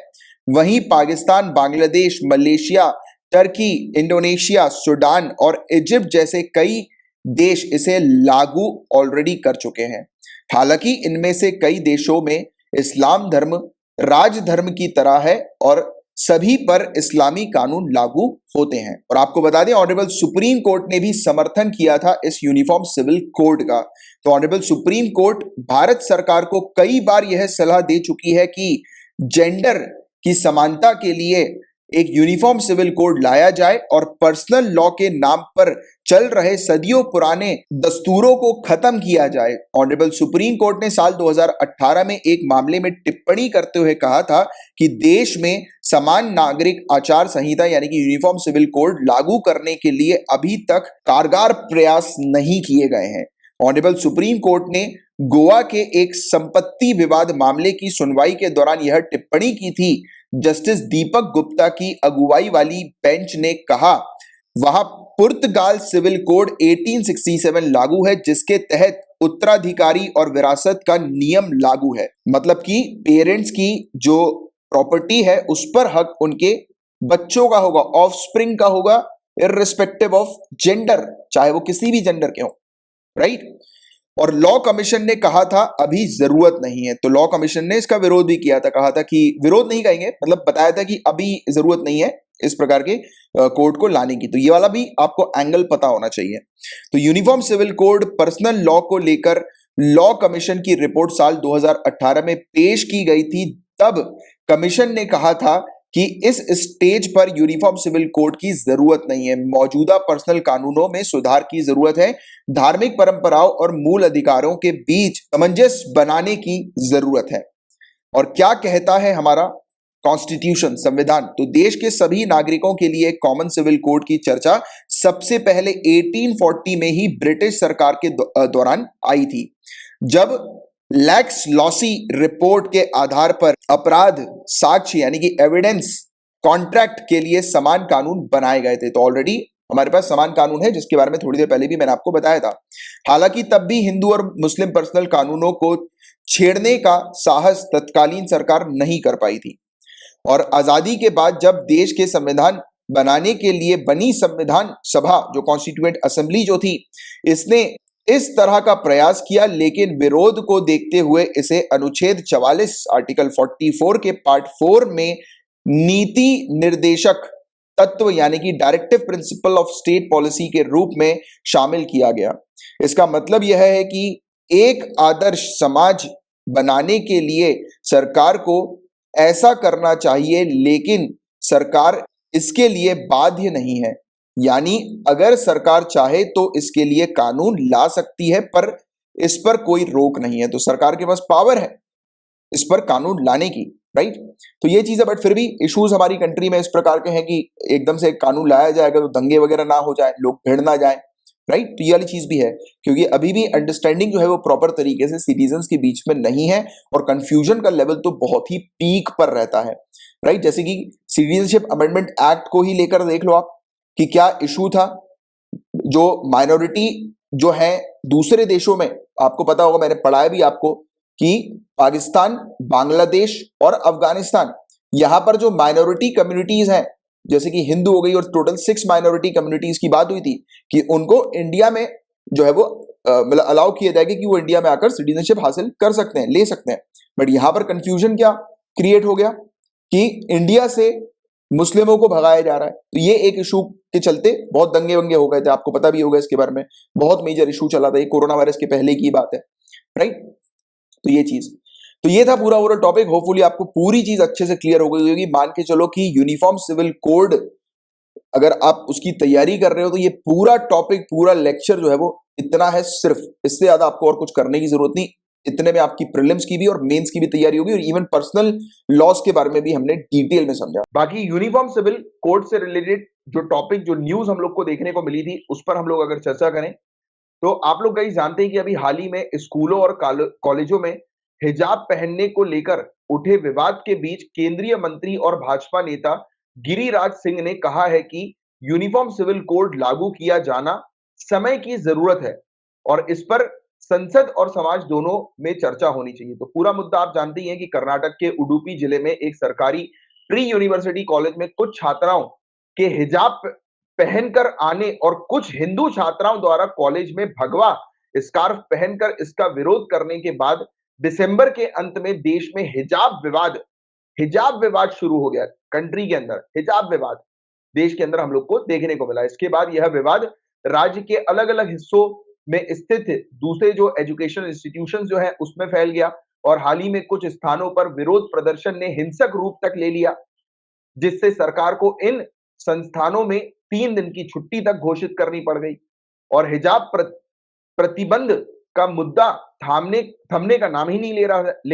वहीं Pakistan, Bangladesh, Malaysia, Turkey, Indonesia, Sudan और इजिप्ट जैसे कई देश इसे लागू ऑलरेडी कर चुके हैं। हालांकि इनमें से कई देशों में इस्लाम धर्म राजधर्म की तरह है और सभी पर इस्लामी कानून लागू होते हैं। और आपको बता दें, ऑनरेबल सुप्रीम कोर्ट ने भी समर्थन किया था इस यूनिफॉर्म सिविल कोड का। तो ऑनरेबल सुप्रीम कोर्ट भारत सरकार को कई बार यह सलाह दे चुकी है कि जेंडर की समानता के लिए एक यूनिफॉर्म सिविल कोड लाया जाए और पर्सनल लॉ के नाम पर चल रहे सदियों पुराने दस्तूरों को खत्म किया जाए। ऑनरेबल सुप्रीम कोर्ट ने साल 2018 में एक मामले में टिप्पणी करते हुए कहा था कि देश में समान नागरिक आचार संहिता यानी कि यूनिफॉर्म सिविल कोड लागू करने के लिए अभी तक कारगर प्रयास नहीं किए गए हैं। ऑनरेबल सुप्रीम कोर्ट ने गोवा के एक संपत्ति विवाद मामले की सुनवाई के दौरान यह टिप्पणी की थी। जस्टिस दीपक गुप्ता की अगुवाई वाली बेंच ने कहा, वहां पुर्तगाल सिविल कोड 1867 लागू है, जिसके तहत उत्तराधिकारी और विरासत का नियम लागू है। मतलब कि पेरेंट्स की जो प्रॉपर्टी है उस पर हक उनके बच्चों का होगा, ऑफस्प्रिंग का होगा, इररिस्पेक्टिव ऑफ जेंडर, चाहे वो किसी भी जेंडर के हो, राइट। और लॉ कमीशन ने कहा था अभी जरूरत नहीं है, तो लॉ कमीशन ने इसका विरोध भी किया था, कहा था कि विरोध नहीं कहेंगे, मतलब बताया था कि अभी जरूरत नहीं है इस प्रकार के कोड को लाने की। तो ये वाला भी आपको एंगल पता होना चाहिए। तो uniform civil code personal law को लेकर लॉ कमीशन की रिपोर्ट साल 2018 में पेश की गई थी। तब कमीशन ने कहा था कि इस स्टेज पर यूनिफॉर्म सिविल कोड की जरूरत नहीं है, मौजूदा पर्सनल कानूनों में सुधार की जरूरत है, धार्मिक परंपराओं और मूल अधिकारों के बीच सामंजस्य बनाने की जरूरत है। और क्या कहता है हमारा कॉन्स्टिट्यूशन, संविधान? तो देश के सभी नागरिकों के लिए कॉमन सिविल कोड की चर्चा सबसे पहले 1840 में ही ब्रिटिश सरकार के दौरान आई थी, जब लैक्स लॉसी रिपोर्ट के आधार पर अपराध साक्ष्य यानी कि एविडेंस कॉन्ट्रैक्ट के लिए समान कानून बनाए गए थे। तो ऑलरेडी हमारे पास समान कानून है, जिसके बारे में थोड़ी देर पहले भी मैंने आपको बताया था। हालांकि तब भी हिंदू और मुस्लिम पर्सनल कानूनों को छेड़ने का साहस तत्कालीन सरकार नहीं कर पाई थी। और आजादी के बाद जब देश के संविधान बनाने के लिए बनी संविधान सभा, जो कॉन्स्टिट्यूएंट असेंबली जो थी, इसने इस तरह का प्रयास किया, लेकिन विरोध को देखते हुए इसे अनुच्छेद 44 आर्टिकल 44 के पार्ट 4 में नीति निर्देशक तत्व यानी कि directive principle of state policy के रूप में शामिल किया गया। इसका मतलब यह है कि एक आदर्श समाज बनाने के लिए सरकार को ऐसा करना चाहिए, लेकिन सरकार इसके लिए बाध्य नहीं है। यानी अगर सरकार चाहे तो इसके लिए कानून ला सकती है, पर इस पर कोई रोक नहीं है। तो सरकार के पास पावर है इस पर कानून लाने की, राइट। तो ये चीज है, बट फिर भी इश्यूज हमारी कंट्री में इस प्रकार के हैं कि एकदम से कानून लाया जाएगा तो दंगे वगैरह ना हो जाए, लोग भिड़ ना जाए, राइट। तो ये वाली चीज भी है, क्योंकि अभी भी अंडरस्टैंडिंग जो है वो प्रॉपर तरीके से सिटीजन्स के बीच में नहीं है और कंफ्यूजन का लेवल तो बहुत ही पीक पर रहता है, राइट। जैसे कि सिटीजनशिप अमेंडमेंट एक्ट को ही लेकर देख लो आप कि क्या इशू था। जो माइनॉरिटी जो है दूसरे देशों में, आपको पता होगा, मैंने पढ़ा है भी आपको कि पाकिस्तान, बांग्लादेश और अफगानिस्तान, यहां पर जो माइनॉरिटी कम्युनिटीज हैं, जैसे कि हिंदू हो गई, और टोटल 6 माइनॉरिटी कम्युनिटीज की बात हुई थी कि उनको इंडिया में जो है वो मतलब अलाउ किया जाएगा कि वो इंडिया में आकर सिटीजनशिप हासिल कर सकते हैं, ले सकते हैं। बट यहां पर कंफ्यूजन क्या क्रिएट हो गया कि इंडिया से मुस्लिमों को भगाया जा रहा है। तो ये एक इशू के चलते बहुत दंगे वंगे हो गए थे, आपको पता भी होगा इसके बारे में, बहुत मेजर इशू चला था, ये कोरोना वायरस के पहले की बात है, राइट। तो ये चीज, तो ये था पूरा ओवरऑल टॉपिक। होपफुली आपको पूरी चीज अच्छे से क्लियर हो गई होगी। मान के चलो कि यूनिफॉर्म सिविल कोड अगर आप उसकी तैयारी कर रहे हो तो ये पूरा टॉपिक, पूरा लेक्चर जो है वो इतना है, सिर्फ इससे ज्यादा आपको और कुछ करने की जरूरत नहीं। इतने में आपकी प्रीलिम्स की भी और मेंस की भी तैयारी होगी, और इवन पर्सनल लॉस के बारे में भी हमने डिटेल में समझा। बाकी यूनिफॉर्म सिविल कोड से रिलेटेड जो टॉपिक, जो न्यूज हम लोग को देखने को मिली थी, उस पर हम लोग अगर चर्चा करें तो आप लोग गाइस जानते हैं कि अभी हाल ही में स्कूलों और कॉलेजों में हिजाब पहनने को लेकर उठे विवाद के बीच केंद्रीय मंत्री और भाजपा नेता गिरिराज सिंह ने कहा है कि यूनिफॉर्म सिविल कोड लागू किया जाना समय की जरूरत है और इस पर संसद और समाज दोनों में चर्चा होनी चाहिए। तो पूरा मुद्दा आप जानते ही हैं कि कर्नाटक के उडुपी जिले में एक सरकारी प्री यूनिवर्सिटी कॉलेज में कुछ छात्राओं के हिजाब पहनकर आने और कुछ हिंदू छात्राओं द्वारा कॉलेज में भगवा स्कार्फ पहनकर इसका विरोध करने के बाद दिसंबर के अंत में देश में हिजाब विवाद शुरू हो गया। कंट्री के अंदर हिजाब विवाद देश के अंदर हम लोग को देखने को मिला। इसके बाद यह विवाद राज्य के अलग अलग हिस्सों में स्थित दूसरे जो एजुकेशन इंस्टीट्यूशंस जो है उसमें फैल गया और हाल ही में कुछ स्थानों पर विरोध प्रदर्शन ने हिंसक रूप तक ले लिया, जिससे सरकार को इन संस्थानों में 3 दिन की छुट्टी तक घोषित करनी पड़ गई और हिजाब प्रतिबंध का मुद्दा थमने का नाम ही नहीं ले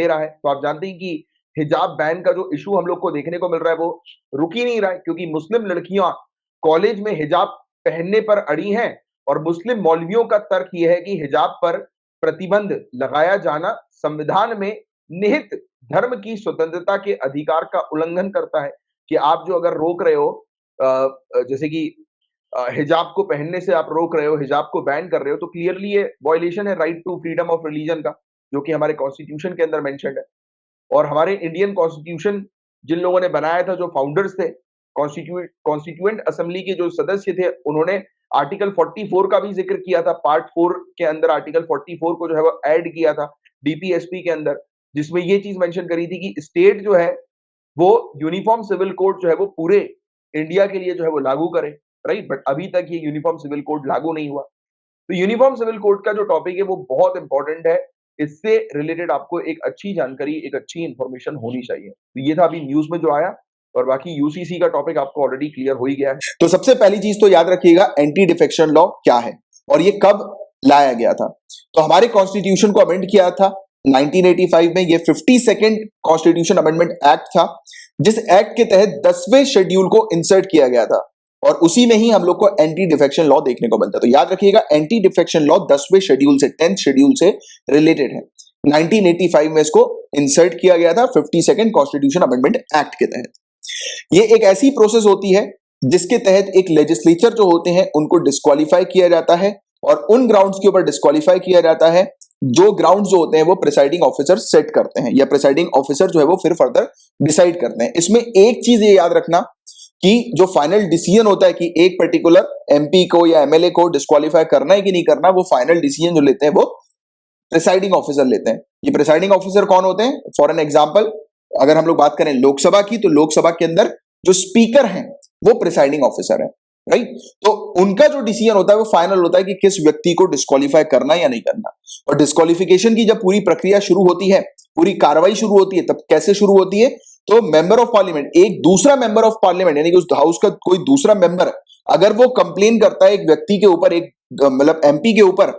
रहा है। तो आप जानते हैं कि हिजाब बैन का जो इशू हम लोग को देखने को मिल रहा है वो रुक ही नहीं रहा है, क्योंकि मुस्लिम लड़कियां कॉलेज में हिजाब पहनने पर अड़ी हैं और मुस्लिम मौलवियों का तर्क यह है कि हिजाब पर प्रतिबंध लगाया जाना संविधान में निहित धर्म की स्वतंत्रता के अधिकार का उल्लंघन करता है। कि आप जो अगर रोक रहे हो जैसे कि हिजाब को पहनने से आप रोक रहे हो, हिजाब को बैन कर रहे हो, तो क्लियरली ये वायलेशन है right to freedom of religion का, जो कि हमारे कॉन्स्टिट्यूशन के अंदर मेंशन्ड है। और हमारे इंडियन कॉन्स्टिट्यूशन जिन लोगों ने बनाया था, जो फाउंडर्स थे, कॉन्स्टिट्यूएंट असेंबली के जो सदस्य थे, उन्होंने आर्टिकल 44 का भी जिक्र किया था। पार्ट 4 के अंदर आर्टिकल 44 को जो है वो ऐड किया था बीपीएसपी के अंदर, जिसमें ये चीज मेंशन करी थी कि स्टेट जो है वो यूनिफॉर्म सिविल कोड जो है वो पूरे इंडिया के लिए जो है वो लागू करे, राइट। बट अभी तक ये यूनिफॉर्म सिविल कोड लागू नहीं हुआ। तो यूनिफॉर्म सिविल कोड का जो टॉपिक है वो बहुत इंपॉर्टेंट है। इससे रिलेटेड आपको एक अच्छी जानकारी, एक अच्छी इंफॉर्मेशन होनी चाहिए। तो ये था अभी न्यूज में जो आया, और बाकी यूसीसी का टॉपिक आपको ऑलरेडी क्लियर हो ही गया है। तो सबसे पहली चीज तो याद रखिएगा एंटी डिफेक्शन लॉ क्या है और ये कब लाया गया था। तो हमारे कॉन्स्टिट्यूशन को अमेंड किया था 1985 में। ये 52nd कॉन्स्टिट्यूशन अमेंडमेंट एक्ट था, जिस एक्ट के तहत 10वें शेड्यूल को इंसर्ट किया गया था और उसी में ही हम लोग को एंटी डिफेक्शन लॉ देखने को मिलता है। तो याद रखिएगा एंटी डिफेक्शन लॉ 10वें शेड्यूल से 10th शेड्यूल से रिलेटेड है। 1985 में इसको इंसर्ट किया गया था 52nd कॉन्स्टिट्यूशन अमेंडमेंट एक्ट के तहत। ये एक ऐसी प्रोसेस होती है जिसके तहत एक लेजिस्लेचर जो होते हैं उनको डिस्क्वालीफाई किया जाता है और उन ग्राउंड्स के ऊपर डिस्क्वालीफाई किया जाता है जो ग्राउंड्स जो होते हैं वो प्रिसाइडिंग ऑफिसर सेट करते हैं या प्रिसाइडिंग ऑफिसर जो है वो फिर फर्दर डिसाइड करते हैं। इसमें एक चीज ये याद रखना कि जो फाइनल डिसीजन होता है कि एक पर्टिकुलर एमपी को या एमएलए को डिस्क्वालीफाई करना है कि नहीं करना, वो फाइनल डिसीजन जो लेते हैं वो प्रिसाइडिंग ऑफिसर लेते हैं। ये प्रिसाइडिंग ऑफिसर कौन होते हैं? फॉर एन एग्जाम्पल अगर हम लोग बात करें लोकसभा की, तो लोकसभा के अंदर जो स्पीकर हैं वो प्रिसाइडिंग ऑफिसर है, राइट। तो उनका जो डिसीजन होता है वो फाइनल होता है कि किस व्यक्ति को डिस्क्वालीफाई करना या नहीं करना। और डिस्क्वालिफिकेशन की जब पूरी प्रक्रिया शुरू होती है, पूरी कार्रवाई शुरू होती है, तब कैसे शुरू होती है? तो मेंबर ऑफ पार्लियामेंट, एक दूसरा मेंबर ऑफ पार्लियामेंट यानी कि उस हाउस का कोई दूसरा मेंबर अगर वो कंप्लेन करता है एक व्यक्ति के ऊपर, एक मतलब एमपी के ऊपर,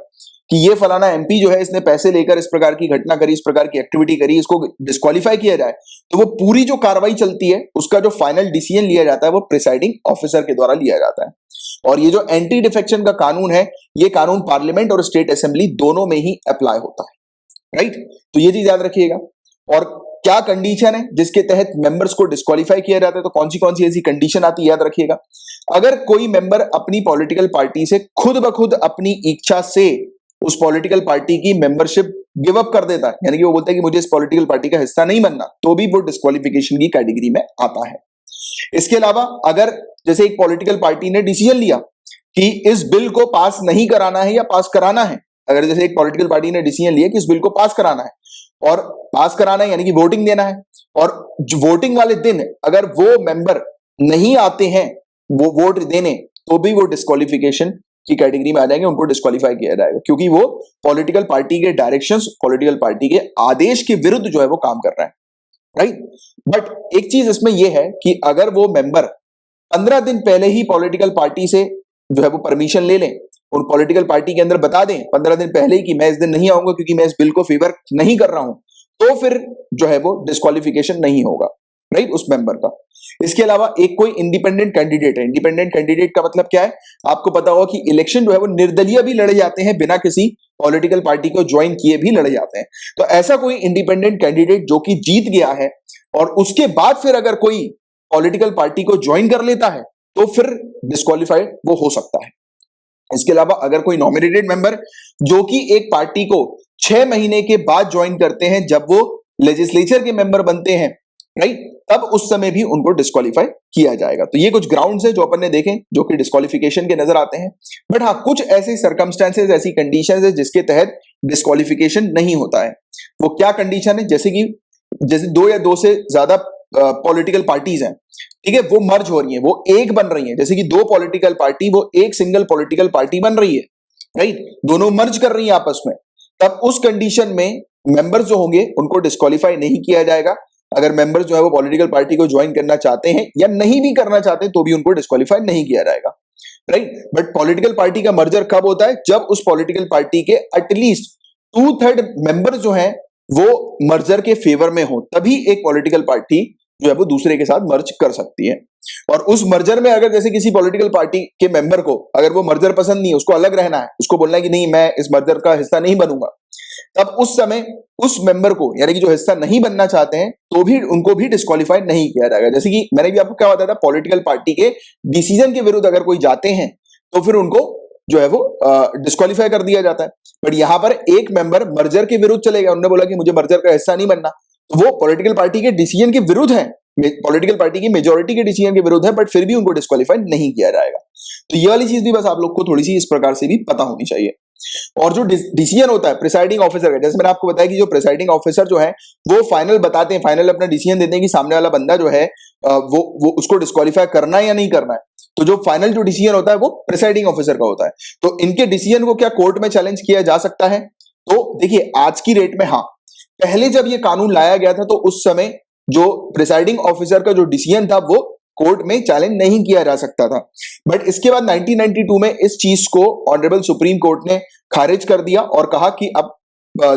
कि ये फलाना एमपी जो है इसने पैसे लेकर इस प्रकार की घटना करी, इस प्रकार की एक्टिविटी करी, इसको डिस्क्वालीफाई किया जाए, तो वो पूरी जो कार्रवाई चलती है उसका जो फाइनल डिसीजन लिया जाता है वो प्रिसाइडिंग ऑफिसर के द्वारा लिया जाता है। और ये जो एंटी डिफेक्शन का कानून है, ये कानून पार्लियामेंट और स्टेट असेंबली दोनों में ही अप्लाई होता है, राइट। तो ये चीज याद रखिएगा। और क्या कंडीशन है जिसके तहत मेंबर्स को डिस्क्वालीफाई किया जाता है? तो कौन सी ऐसी कंडीशन आती है, याद रखिएगा। अगर कोई मेंबर अपनी पॉलिटिकल पार्टी से खुद ब खुद अपनी इच्छा से उस पॉलिटिकल पार्टी की मेंबरशिप गिव अप कर देता है, यानी कि वो बोलता है कि मुझे इस पॉलिटिकल पार्टी का हिस्सा नहीं बनना, तो भी वो डिस्क्वालिफिकेशन की कैटेगरी में आता है। इसके अलावा अगर जैसे एक पॉलिटिकल पार्टी ने डिसीजन लिया कि इस बिल को पास नहीं कराना है या पास कराना है, अगर जैसे एक पॉलिटिकल पार्टी ने डिसीजन लिया कि इस बिल को पास कराना है और पास कराना है यानी कि वोटिंग देना है, और वोटिंग वाले दिन अगर वो मेंबर नहीं आते हैं वो वोट देने, तो भी वो डिस्क्वालिफिकेशन की कैटेगरी में आ जाएंगे, उनको डिस्क्वालीफाई किया जाएगा, क्योंकि वो पॉलिटिकल पार्टी के डायरेक्शंस, पॉलिटिकल पार्टी के आदेश के विरुद्ध जो है वो काम कर रहा है, राइट। बट एक चीज इसमें यह है कि अगर वो मेंबर 15 दिन पहले ही पॉलिटिकल पार्टी से जो है वो परमिशन ले लें, उन पॉलिटिकल पार्टी के अंदर बता दें 15 दिन पहले ही कि मैं इस दिन नहीं आऊंगा क्योंकि मैं इस बिल को फेवर नहीं कर रहा हूं, तो फिर जो है वो डिस्क्वालिफिकेशन नहीं होगा। राइट, उस मेंबर का। इसके अलावा एक कोई इंडिपेंडेंट कैंडिडेट है। इंडिपेंडेंट कैंडिडेट का मतलब क्या है, आपको पता होगा कि इलेक्शन जो है वो निर्दलीय भी लड़े जाते हैं, बिना किसी पॉलिटिकल पार्टी को ज्वाइन किए भी लड़े जाते हैं। तो ऐसा कोई इंडिपेंडेंट कैंडिडेट जो कि जीत गया है और उसके बाद फिर अगर कोई पॉलिटिकल पार्टी को ज्वाइन कर लेता है तो फिर डिस्क्वालिफाइड वो हो सकता है। इसके अलावा अगर कोई नॉमिनेटेड मेंबर जो कि एक पार्टी को 6 महीने के बाद ज्वाइन करते हैं, जब वो लेजिस्लेचर के मेंबर बनते हैं, राइट, तब उस समय भी उनको डिस्क्वालीफाई किया जाएगा। तो ये कुछ ग्राउंड्स है जो अपन ने देखे जो कि डिस्क्वालिफिकेशन के नजर आते हैं। बट हाँ, कुछ ऐसे सर्कमस्टेंसेस, ऐसी कंडीशंस है जिसके तहत डिस्क्वालिफिकेशन नहीं होता है। वो क्या कंडीशन है, जैसे 2 या 2 से ज्यादा पॉलिटिकल पार्टीज हैं, ठीक है, वो मर्ज हो रही हैं, वो एक बन रही हैं। जैसे कि 2 पॉलिटिकल पार्टी वो एक सिंगल पॉलिटिकल पार्टी बन रही है, राइट, दोनों मर्ज कर रही हैं आपस में, तब उस कंडीशन में मेंबर्स जो होंगे उनको डिस्क्वालीफाई नहीं किया जाएगा। अगर मेंबर्स जो है वो पॉलिटिकल पार्टी को ज्वाइन करना चाहते हैं या नहीं भी करना चाहते तो भी उनको डिस्क्वालीफाई नहीं किया जाएगा, राइट। बट पॉलिटिकल पार्टी का मर्जर कब होता है, जब उस पॉलिटिकल पार्टी के एटलीस्ट 2/3 मेंबर्स जो हैं वो मर्जर के फेवर में हो, तभी एक पॉलिटिकल पार्टी जो है वो दूसरे के साथ मर्ज कर सकती है। और उस मर्जर में अगर जैसे किसी पॉलिटिकल पार्टी के मेंबर को अगर वो मर्जर पसंद नहीं है, उसको अलग रहना है, उसको बोलना है कि नहीं मैं इस मर्जर का हिस्सा नहीं बनूंगा, तब उस समय उस मेंबर को यानी कि जो हिस्सा नहीं बनना चाहते हैं तो भी उनको भी डिस्क्वालीफाई नहीं किया जाएगा। जैसे कि मैंने भी आपको क्या बताया था, पॉलिटिकल पार्टी के डिसीजन के विरुद्ध अगर कोई जाते हैं तो फिर उनको जो है वो डिस्क्वालीफाई कर दिया जाता है। बट यहां पर एक मेंबर मर्जर के विरुद्ध चलेगा, उन्होंने बोला कि मुझे मर्जर का हिस्सा नहीं बनना, तो वो पॉलिटिकल पार्टी के डिसीजन के विरुद्ध है, पॉलिटिकल पार्टी की मेजोरिटी के डिसीजन के विरुद्ध है, बट फिर भी उनको डिस्क्वालीफाई नहीं किया जाएगा। तो ये वाली चीज भी बस आप लोग को थोड़ी सी इस प्रकार से भी पता होनी चाहिए। और जो डिसीजन होता है प्रिसाइडिंग ऑफिसर का, जैसे मैंने आपको बताया कि जो प्रिसाइडिंग ऑफिसर जो है वो फाइनल बताते हैं, फाइनल अपना डिसीजन देते हैं कि सामने वाला बंदा जो है वो उसको डिस्क्वालीफाई करना है या नहीं करना है। तो जो फाइनल जो डिसीजन होता है वो प्रिसाइडिंग ऑफिसर का होता है। तो इनके डिसीजन को क्या कोर्ट में चैलेंज किया जा सकता है? तो देखिए आज की डेट में हाँ, पहले जब ये कानून लाया गया था तो उस समय जो प्रिसाइडिंग ऑफिसर का जो डिसीजन था वो कोर्ट में चैलेंज नहीं किया जा सकता था। बट इसके बाद 1992 में इस चीज को ऑनरेबल सुप्रीम कोर्ट ने खारिज कर दिया और कहा कि अब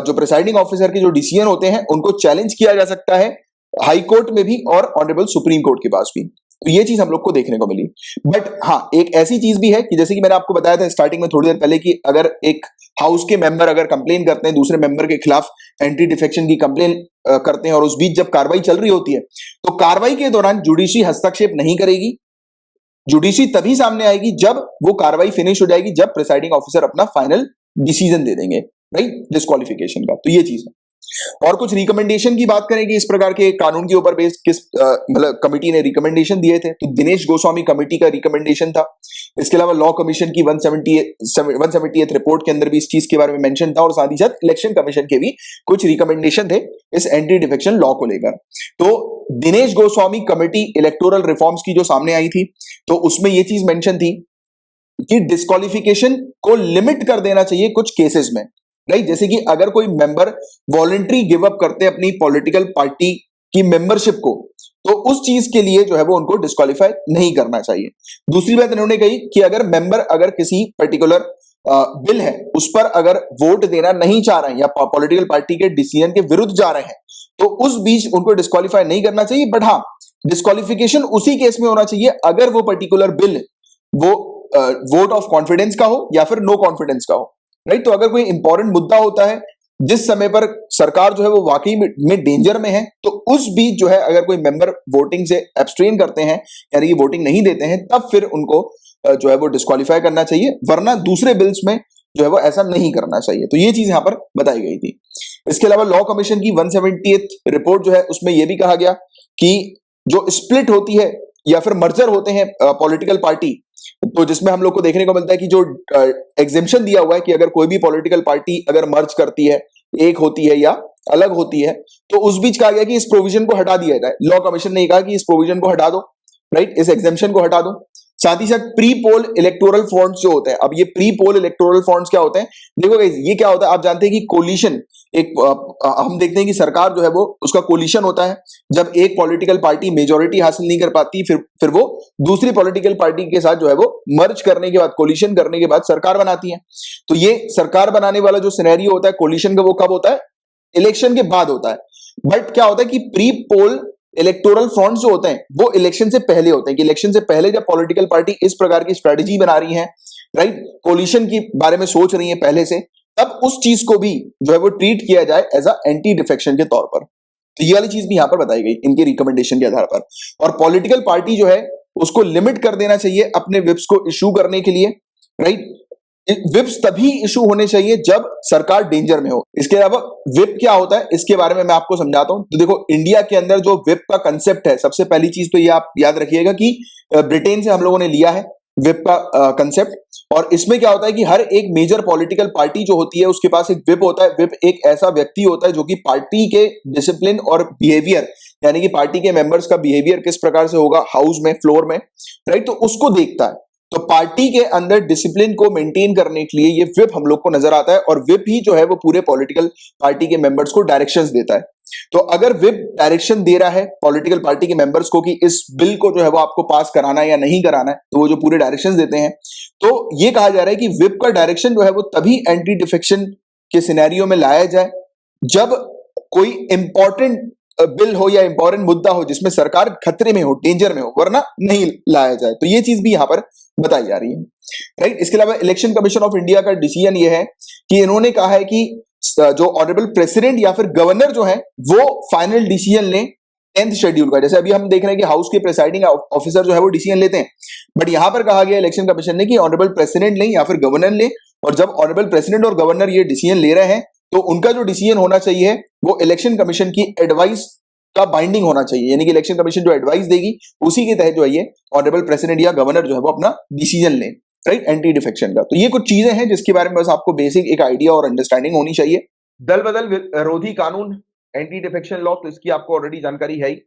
जो प्रिसाइडिंग ऑफिसर के जो डिसीजन होते हैं उनको चैलेंज किया जा सकता है हाई कोर्ट में भी और ऑनरेबल सुप्रीम कोर्ट के पास भी। तो ये चीज हम लोग को देखने को मिली। बट हाँ, एक ऐसी चीज भी है कि जैसे कि मैंने आपको बताया था स्टार्टिंग में थोड़ी देर पहले कि अगर एक हाउस के मेंबर अगर कंप्लेन करते हैं दूसरे मेंबर के खिलाफ, एंटी डिफेक्शन की कंप्लेन करते हैं और उस बीच जब कार्रवाई चल रही होती है तो कार्रवाई के दौरान जुडिशरी हस्तक्षेप नहीं करेगी। जुडिशरी तभी सामने आएगी जब वो कार्रवाई फिनिश हो जाएगी, जब प्रिसाइडिंग ऑफिसर अपना फाइनल डिसीजन दे देंगे, राइट, डिस्क्वालिफिकेशन का। तो ये चीज है। और कुछ रिकमेंडेशन की बात करें कि इस प्रकार के कानून के ऊपर बेस्ड किस मतलब कमिटी ने रिकमेंडेशन दिए थे, तो दिनेश गोस्वामी कमिटी का रिकमेंडेशन था। इसके अलावा लॉ कमीशन की 178th रिपोर्ट के अंदर भी इस चीज के बारे में मेंशन था और साथ ही साथ इलेक्शन कमीशन के भी कुछ रिकमेंडेशन थे इस एंटी डिफेक्शन लॉ को लेकर। तो Dinesh Goswami committee electoral reforms की जो सामने आई थी तो उसमें यह चीज मेंशन थी कि डिस्क्वालिफिकेशन को लिमिट कर देना चाहिए कुछ केसेस में, राइट। जैसे कि अगर कोई मेंबर वॉलंटरी गिव अप करते हैं अपनी पॉलिटिकल पार्टी की मेंबरशिप को, तो उस चीज के लिए जो है वो उनको डिस्क्वालीफाई नहीं करना चाहिए। दूसरी बात इन्होंने कही कि अगर मेंबर अगर किसी पर्टिकुलर बिल है उस पर अगर वोट देना नहीं चाह रहे हैं या पॉलिटिकल पार्टी के डिसीजन के विरुद्ध जा रहे हैं तो उस बीच उनको डिस्क्वालीफाई नहीं करना चाहिए। बट हाँ, डिस्क्वालिफिकेशन उसी केस में होना चाहिए अगर वो पर्टिकुलर बिल वो वोट ऑफ कॉन्फिडेंस का हो या फिर नो कॉन्फिडेंस का हो, राइट। तो अगर कोई इंपॉर्टेंट मुद्दा होता है जिस समय पर सरकार जो है वो वाकई में डेंजर में है, तो उस बीच जो है अगर कोई मेंबर वोटिंग से एब्सट्रेन करते हैं यानी कि वोटिंग नहीं देते हैं, तब फिर उनको जो है वो डिस्क्वालीफाई करना चाहिए, वरना दूसरे बिल्स में जो है वो ऐसा नहीं करना चाहिए। तो ये चीज यहां पर बताई गई थी। इसके अलावा लॉ कमीशन की 170th रिपोर्ट जो है उसमें यह भी कहा गया कि जो स्प्लिट होती है या फिर मर्जर होते हैं पॉलिटिकल पार्टी, तो जिसमें हम लोग को देखने को मिलता है कि जो एग्जेम्पशन दिया हुआ है कि अगर कोई भी पॉलिटिकल पार्टी अगर मर्ज करती है, एक होती है या अलग होती है, तो उस बीच कहा गया कि इस प्रोविजन को हटा दिया जाए। लॉ कमीशन ने कहा कि इस प्रोविजन को हटा दो, राइट, इस एग्जेम्पशन को हटा दो। साथ ही साथ प्री पोल इलेक्टोरल फंड्स जो होते हैं, अब ये प्री पोल इलेक्टोरल फंड्स क्या होते हैं, देखो गाइस, ये क्या होता है, आप जानते हैं कि कोलिशन एक हम देखते हैं कि सरकार जो है वो उसका कोलिशन होता है जब एक पॉलिटिकल पार्टी मेजॉरिटी हासिल नहीं कर पाती, फिर वो दूसरी पॉलिटिकल पार्टी के साथ जो है वो मर्ज करने के बाद, कोलिशन करने के बाद सरकार बनाती है। तो ये सरकार बनाने वाला जो सिनेरियो होता है कोलिशन का, वो कब होता है, इलेक्शन के बाद होता है। बट क्या होता है कि प्री पोल इलेक्टोरल फ्रंट्स जो होते हैं वो इलेक्शन से पहले होते हैं, कि इलेक्शन से पहले जब पॉलिटिकल पार्टी इस प्रकार की स्ट्रेटेजी बना रही है, राइट, कोलिशन की बारे में सोच रही है पहले से, तब उस चीज को भी जो है वो ट्रीट किया जाए एज अ एंटी डिफेक्शन के तौर पर। तो ये वाली चीज भी यहां पर बताई गई इनके रिकमेंडेशन के आधार पर। और पॉलिटिकल पार्टी जो है उसको लिमिट कर देना चाहिए अपने विप्स को इशू करने के लिए, राइट। विप्स तभी इशू होने चाहिए जब सरकार डेंजर में हो। इसके अलावा विप क्या होता है इसके बारे में मैं आपको समझाता हूं। तो देखो, इंडिया के अंदर जो विप का कंसेप्ट है, सबसे पहली चीज तो ये आप याद रखिएगा कि ब्रिटेन से हम लोगों ने लिया है विप का कंसेप्ट। और इसमें क्या होता है कि हर एक मेजर पॉलिटिकल पार्टी जो होती है उसके पास एक विप होता है। विप एक ऐसा व्यक्ति होता है जो कि पार्टी के डिसिप्लिन और बिहेवियर, यानी कि पार्टी के मेंबर्स का बिहेवियर किस प्रकार से होगा हाउस में, फ्लोर में, राइट, तो उसको देखता है। तो पार्टी के अंदर डिसिप्लिन को मेंटेन करने के लिए ये विप हम लोग को नजर आता है, और विप ही जो है वो पूरे पॉलिटिकल पार्टी के मेंबर्स को डायरेक्शंस देता है। तो अगर विप डायरेक्शन दे रहा है पॉलिटिकल पार्टी के मेंबर्स को कि इस बिल को जो है वो आपको पास कराना है या नहीं कराना है, तो वो जो पूरे डायरेक्शंस देते हैं, तो ये कहा जा रहा है कि विप का डायरेक्शन जो है वो तभी एंटी डिफेक्शन के सिनेरियो में लाया जाए जब कोई इंपॉर्टेंट बिल हो या इंपॉर्टेंट मुद्दा हो जिसमें सरकार खतरे में हो, डेंजर में हो, वरना नहीं लाया जाए। तो ये चीज भी यहां पर बताई जा रही है, राइट। इसके अलावा इलेक्शन कमीशन ऑफ इंडिया का डिसीजन ये है कि इन्होंने कहा है कि जो ऑनरेबल प्रेसिडेंट या फिर गवर्नर जो है वो फाइनल डिसीजन लें 10th शेड्यूल का। जैसे अभी हम देख रहे हैं कि हाउस के प्रेसाइडिंग ऑफिसर जो है वो डिसीजन लेते हैं, बट यहां पर कहा गया इलेक्शन कमीशन ने कि ऑनरेबल प्रेसिडेंट लें या फिर गवर्नर लें। और जब ऑनरेबल प्रेसिडेंट और गवर्नर ये डिसीजन ले रहे हैं तो उनका जो डिसीजन होना चाहिए वो इलेक्शन कमीशन की एडवाइस का बाइंडिंग होना चाहिए, यानी कि इलेक्शन कमीशन जो एडवाइस देगी उसी के तहत जो है ये ऑनरेबल प्रेसिडेंट या गवर्नर जो है वो अपना डिसीजन लें, राइट, एंटी डिफेक्शन का। तो ये कुछ चीजें हैं जिसके बारे में बस आपको बेसिक एक आइडिया और अंडरस्टैंडिंग होनी चाहिए। दल बदल विरोधी कानून, एंटी डिफेक्शन लॉ, तो इसकी आपको ऑलरेडी जानकारी है ही।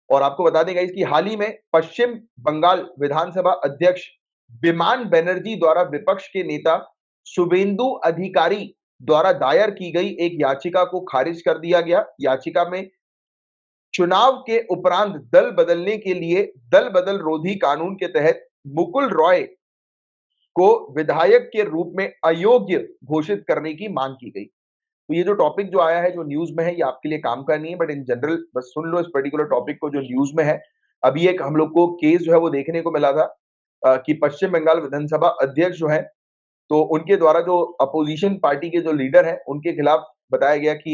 और आपको बता देंगे इसकी हाल ही में पश्चिम बंगाल विधानसभा अध्यक्ष विमान बनर्जी द्वारा विपक्ष के नेता शुभेंदु अधिकारी द्वारा दायर की गई एक याचिका को खारिज कर दिया गया। याचिका में चुनाव के उपरांत दल बदलने के लिए दल बदल रोधी कानून के तहत मुकुल रॉय को विधायक के रूप में अयोग्य घोषित करने की मांग की गई। तो ये जो टॉपिक जो आया है, जो न्यूज में है, ये आपके लिए काम का नहीं है, बट इन जनरल बस सुन लो इस पर्टिकुलर टॉपिक को जो न्यूज में है। अभी एक हम लोग को केस जो है वो देखने को मिला था कि पश्चिम बंगाल विधानसभा अध्यक्ष जो है, तो उनके द्वारा जो अपोजिशन पार्टी के जो लीडर हैं उनके खिलाफ बताया गया कि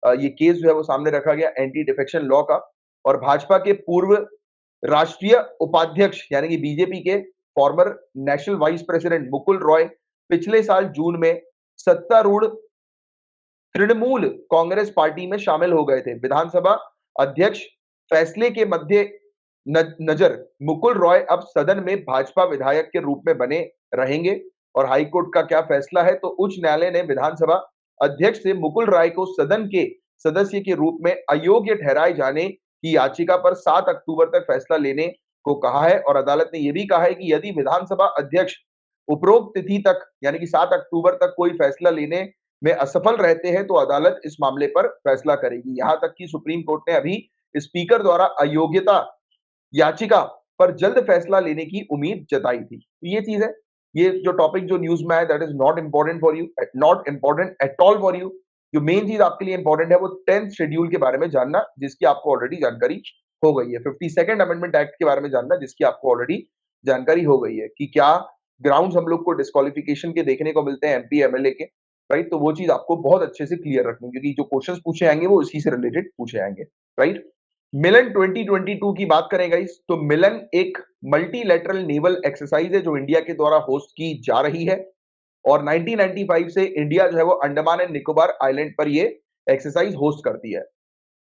ये केस जो है वो सामने रखा गया एंटी डिफेक्शन लॉ का। और भाजपा के पूर्व राष्ट्रीय उपाध्यक्ष यानी कि बीजेपी के farmer national vice president Mukul Roy पिछले साल जून में सत्तारूढ़ तृणमूल कांग्रेस पार्टी में शामिल हो गए थे। विधानसभा अध्यक्ष फैसले के मध्य नजर मुकुल रॉय अब सदन में भाजपा विधायक के रूप में बने रहेंगे। और हाईकोर्ट का क्या फैसला है, तो उच्च न्यायालय ने विधानसभा अध्यक्ष से मुकुल रॉय को सदन के सदस्य के रूप में अयोग्य ठहराए जाने की याचिका पर 7 अक्टूबर तक फैसला लेने को कहा है। और अदालत ने यह भी कहा है कि यदि विधानसभा अध्यक्ष उपरोक्त तिथि तक यानी कि 7 अक्टूबर तक कोई फैसला लेने में असफल रहते हैं तो अदालत इस मामले पर फैसला करेगी। यहां तक कि सुप्रीम कोर्ट ने अभी स्पीकर द्वारा अयोग्यता याचिका पर जल्द फैसला लेने की उम्मीद जताई थी। तो ये चीज है, ये जो टॉपिक जो न्यूज में आया that is not important for you, not important at all for you. जो मेन चीज आपके लिए इंपॉर्टेंट है वो 10th शेड्यूल के बारे में जानना, जिसकी आपको ऑलरेडी जानकारी हो गई है। 52nd अमेंडमेंट एक्ट के बारे में जानना, जिसकी आपको ऑलरेडी जानकारी हो गई है कि क्या ग्राउंड्स हम लोग को डिस्क्वालिफिकेशन के देखने को मिलते हैं एमपी एमएलए के, राइट। तो वो चीज आपको बहुत अच्छे से क्लियर रखनी, क्योंकि जो क्वेश्चंस पूछे आएंगे वो इसी से रिलेटेड पूछे आएंगे, राइट। मिलन 2022 की बात करें गाइस, तो मिलन एक मल्टीलैटरल नेवल एक्सरसाइज है जो इंडिया के द्वारा होस्ट की जा रही है। और 1995 से इंडिया जो है वो अंडमान एंड निकोबार आइलैंड पर ये एक्सरसाइज होस्ट करती है।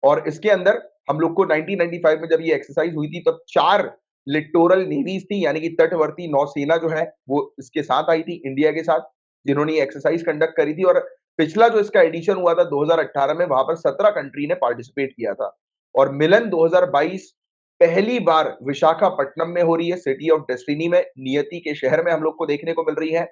और इसके अंदर हम लोग को 1995 में जब ये एक्सरसाइज हुई थी तब 4 लिटोरल नेवीज थी, यानी कि तटवर्ती नौसेना जो है वो इसके साथ आई थी इंडिया के साथ, जिन्होंने ये एक्सरसाइज कंडक्ट करी थी। और पिछला जो इसका एडिशन हुआ था 2018 में, वहां पर 17 कंट्री ने पार्टिसिपेट किया था। और मिलन 2022 पहली बार विशाखापट्टनम में हो रही है, सिटी ऑफ डेस्टिनी में, नियति के शहर में हम लोग को देखने को मिल रही है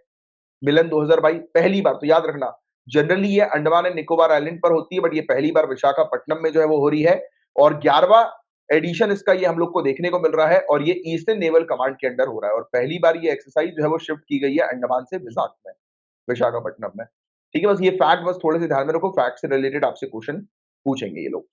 मिलन 2022 पहली बार। तो याद रखना, जनरली ये अंडमान एंड निकोबार आइलैंड पर होती है, बट ये पहली बार विशाखापट्टनम में जो है वो हो रही है। और 11वां एडिशन इसका ये हम लोग को देखने को मिल रहा है, और ये ईस्टर्न नेवल कमांड के अंडर हो रहा है। और पहली बार ये एक्सरसाइज जो है वो शिफ्ट की गई है अंडमान से विशाख में, विशाखापट्टनम में। ठीक है, बस ये फैक्ट बस थोड़े से ध्यान में रखो, फैक्ट से रिलेटेड आपसे क्वेश्चन पूछेंगे ये लोग।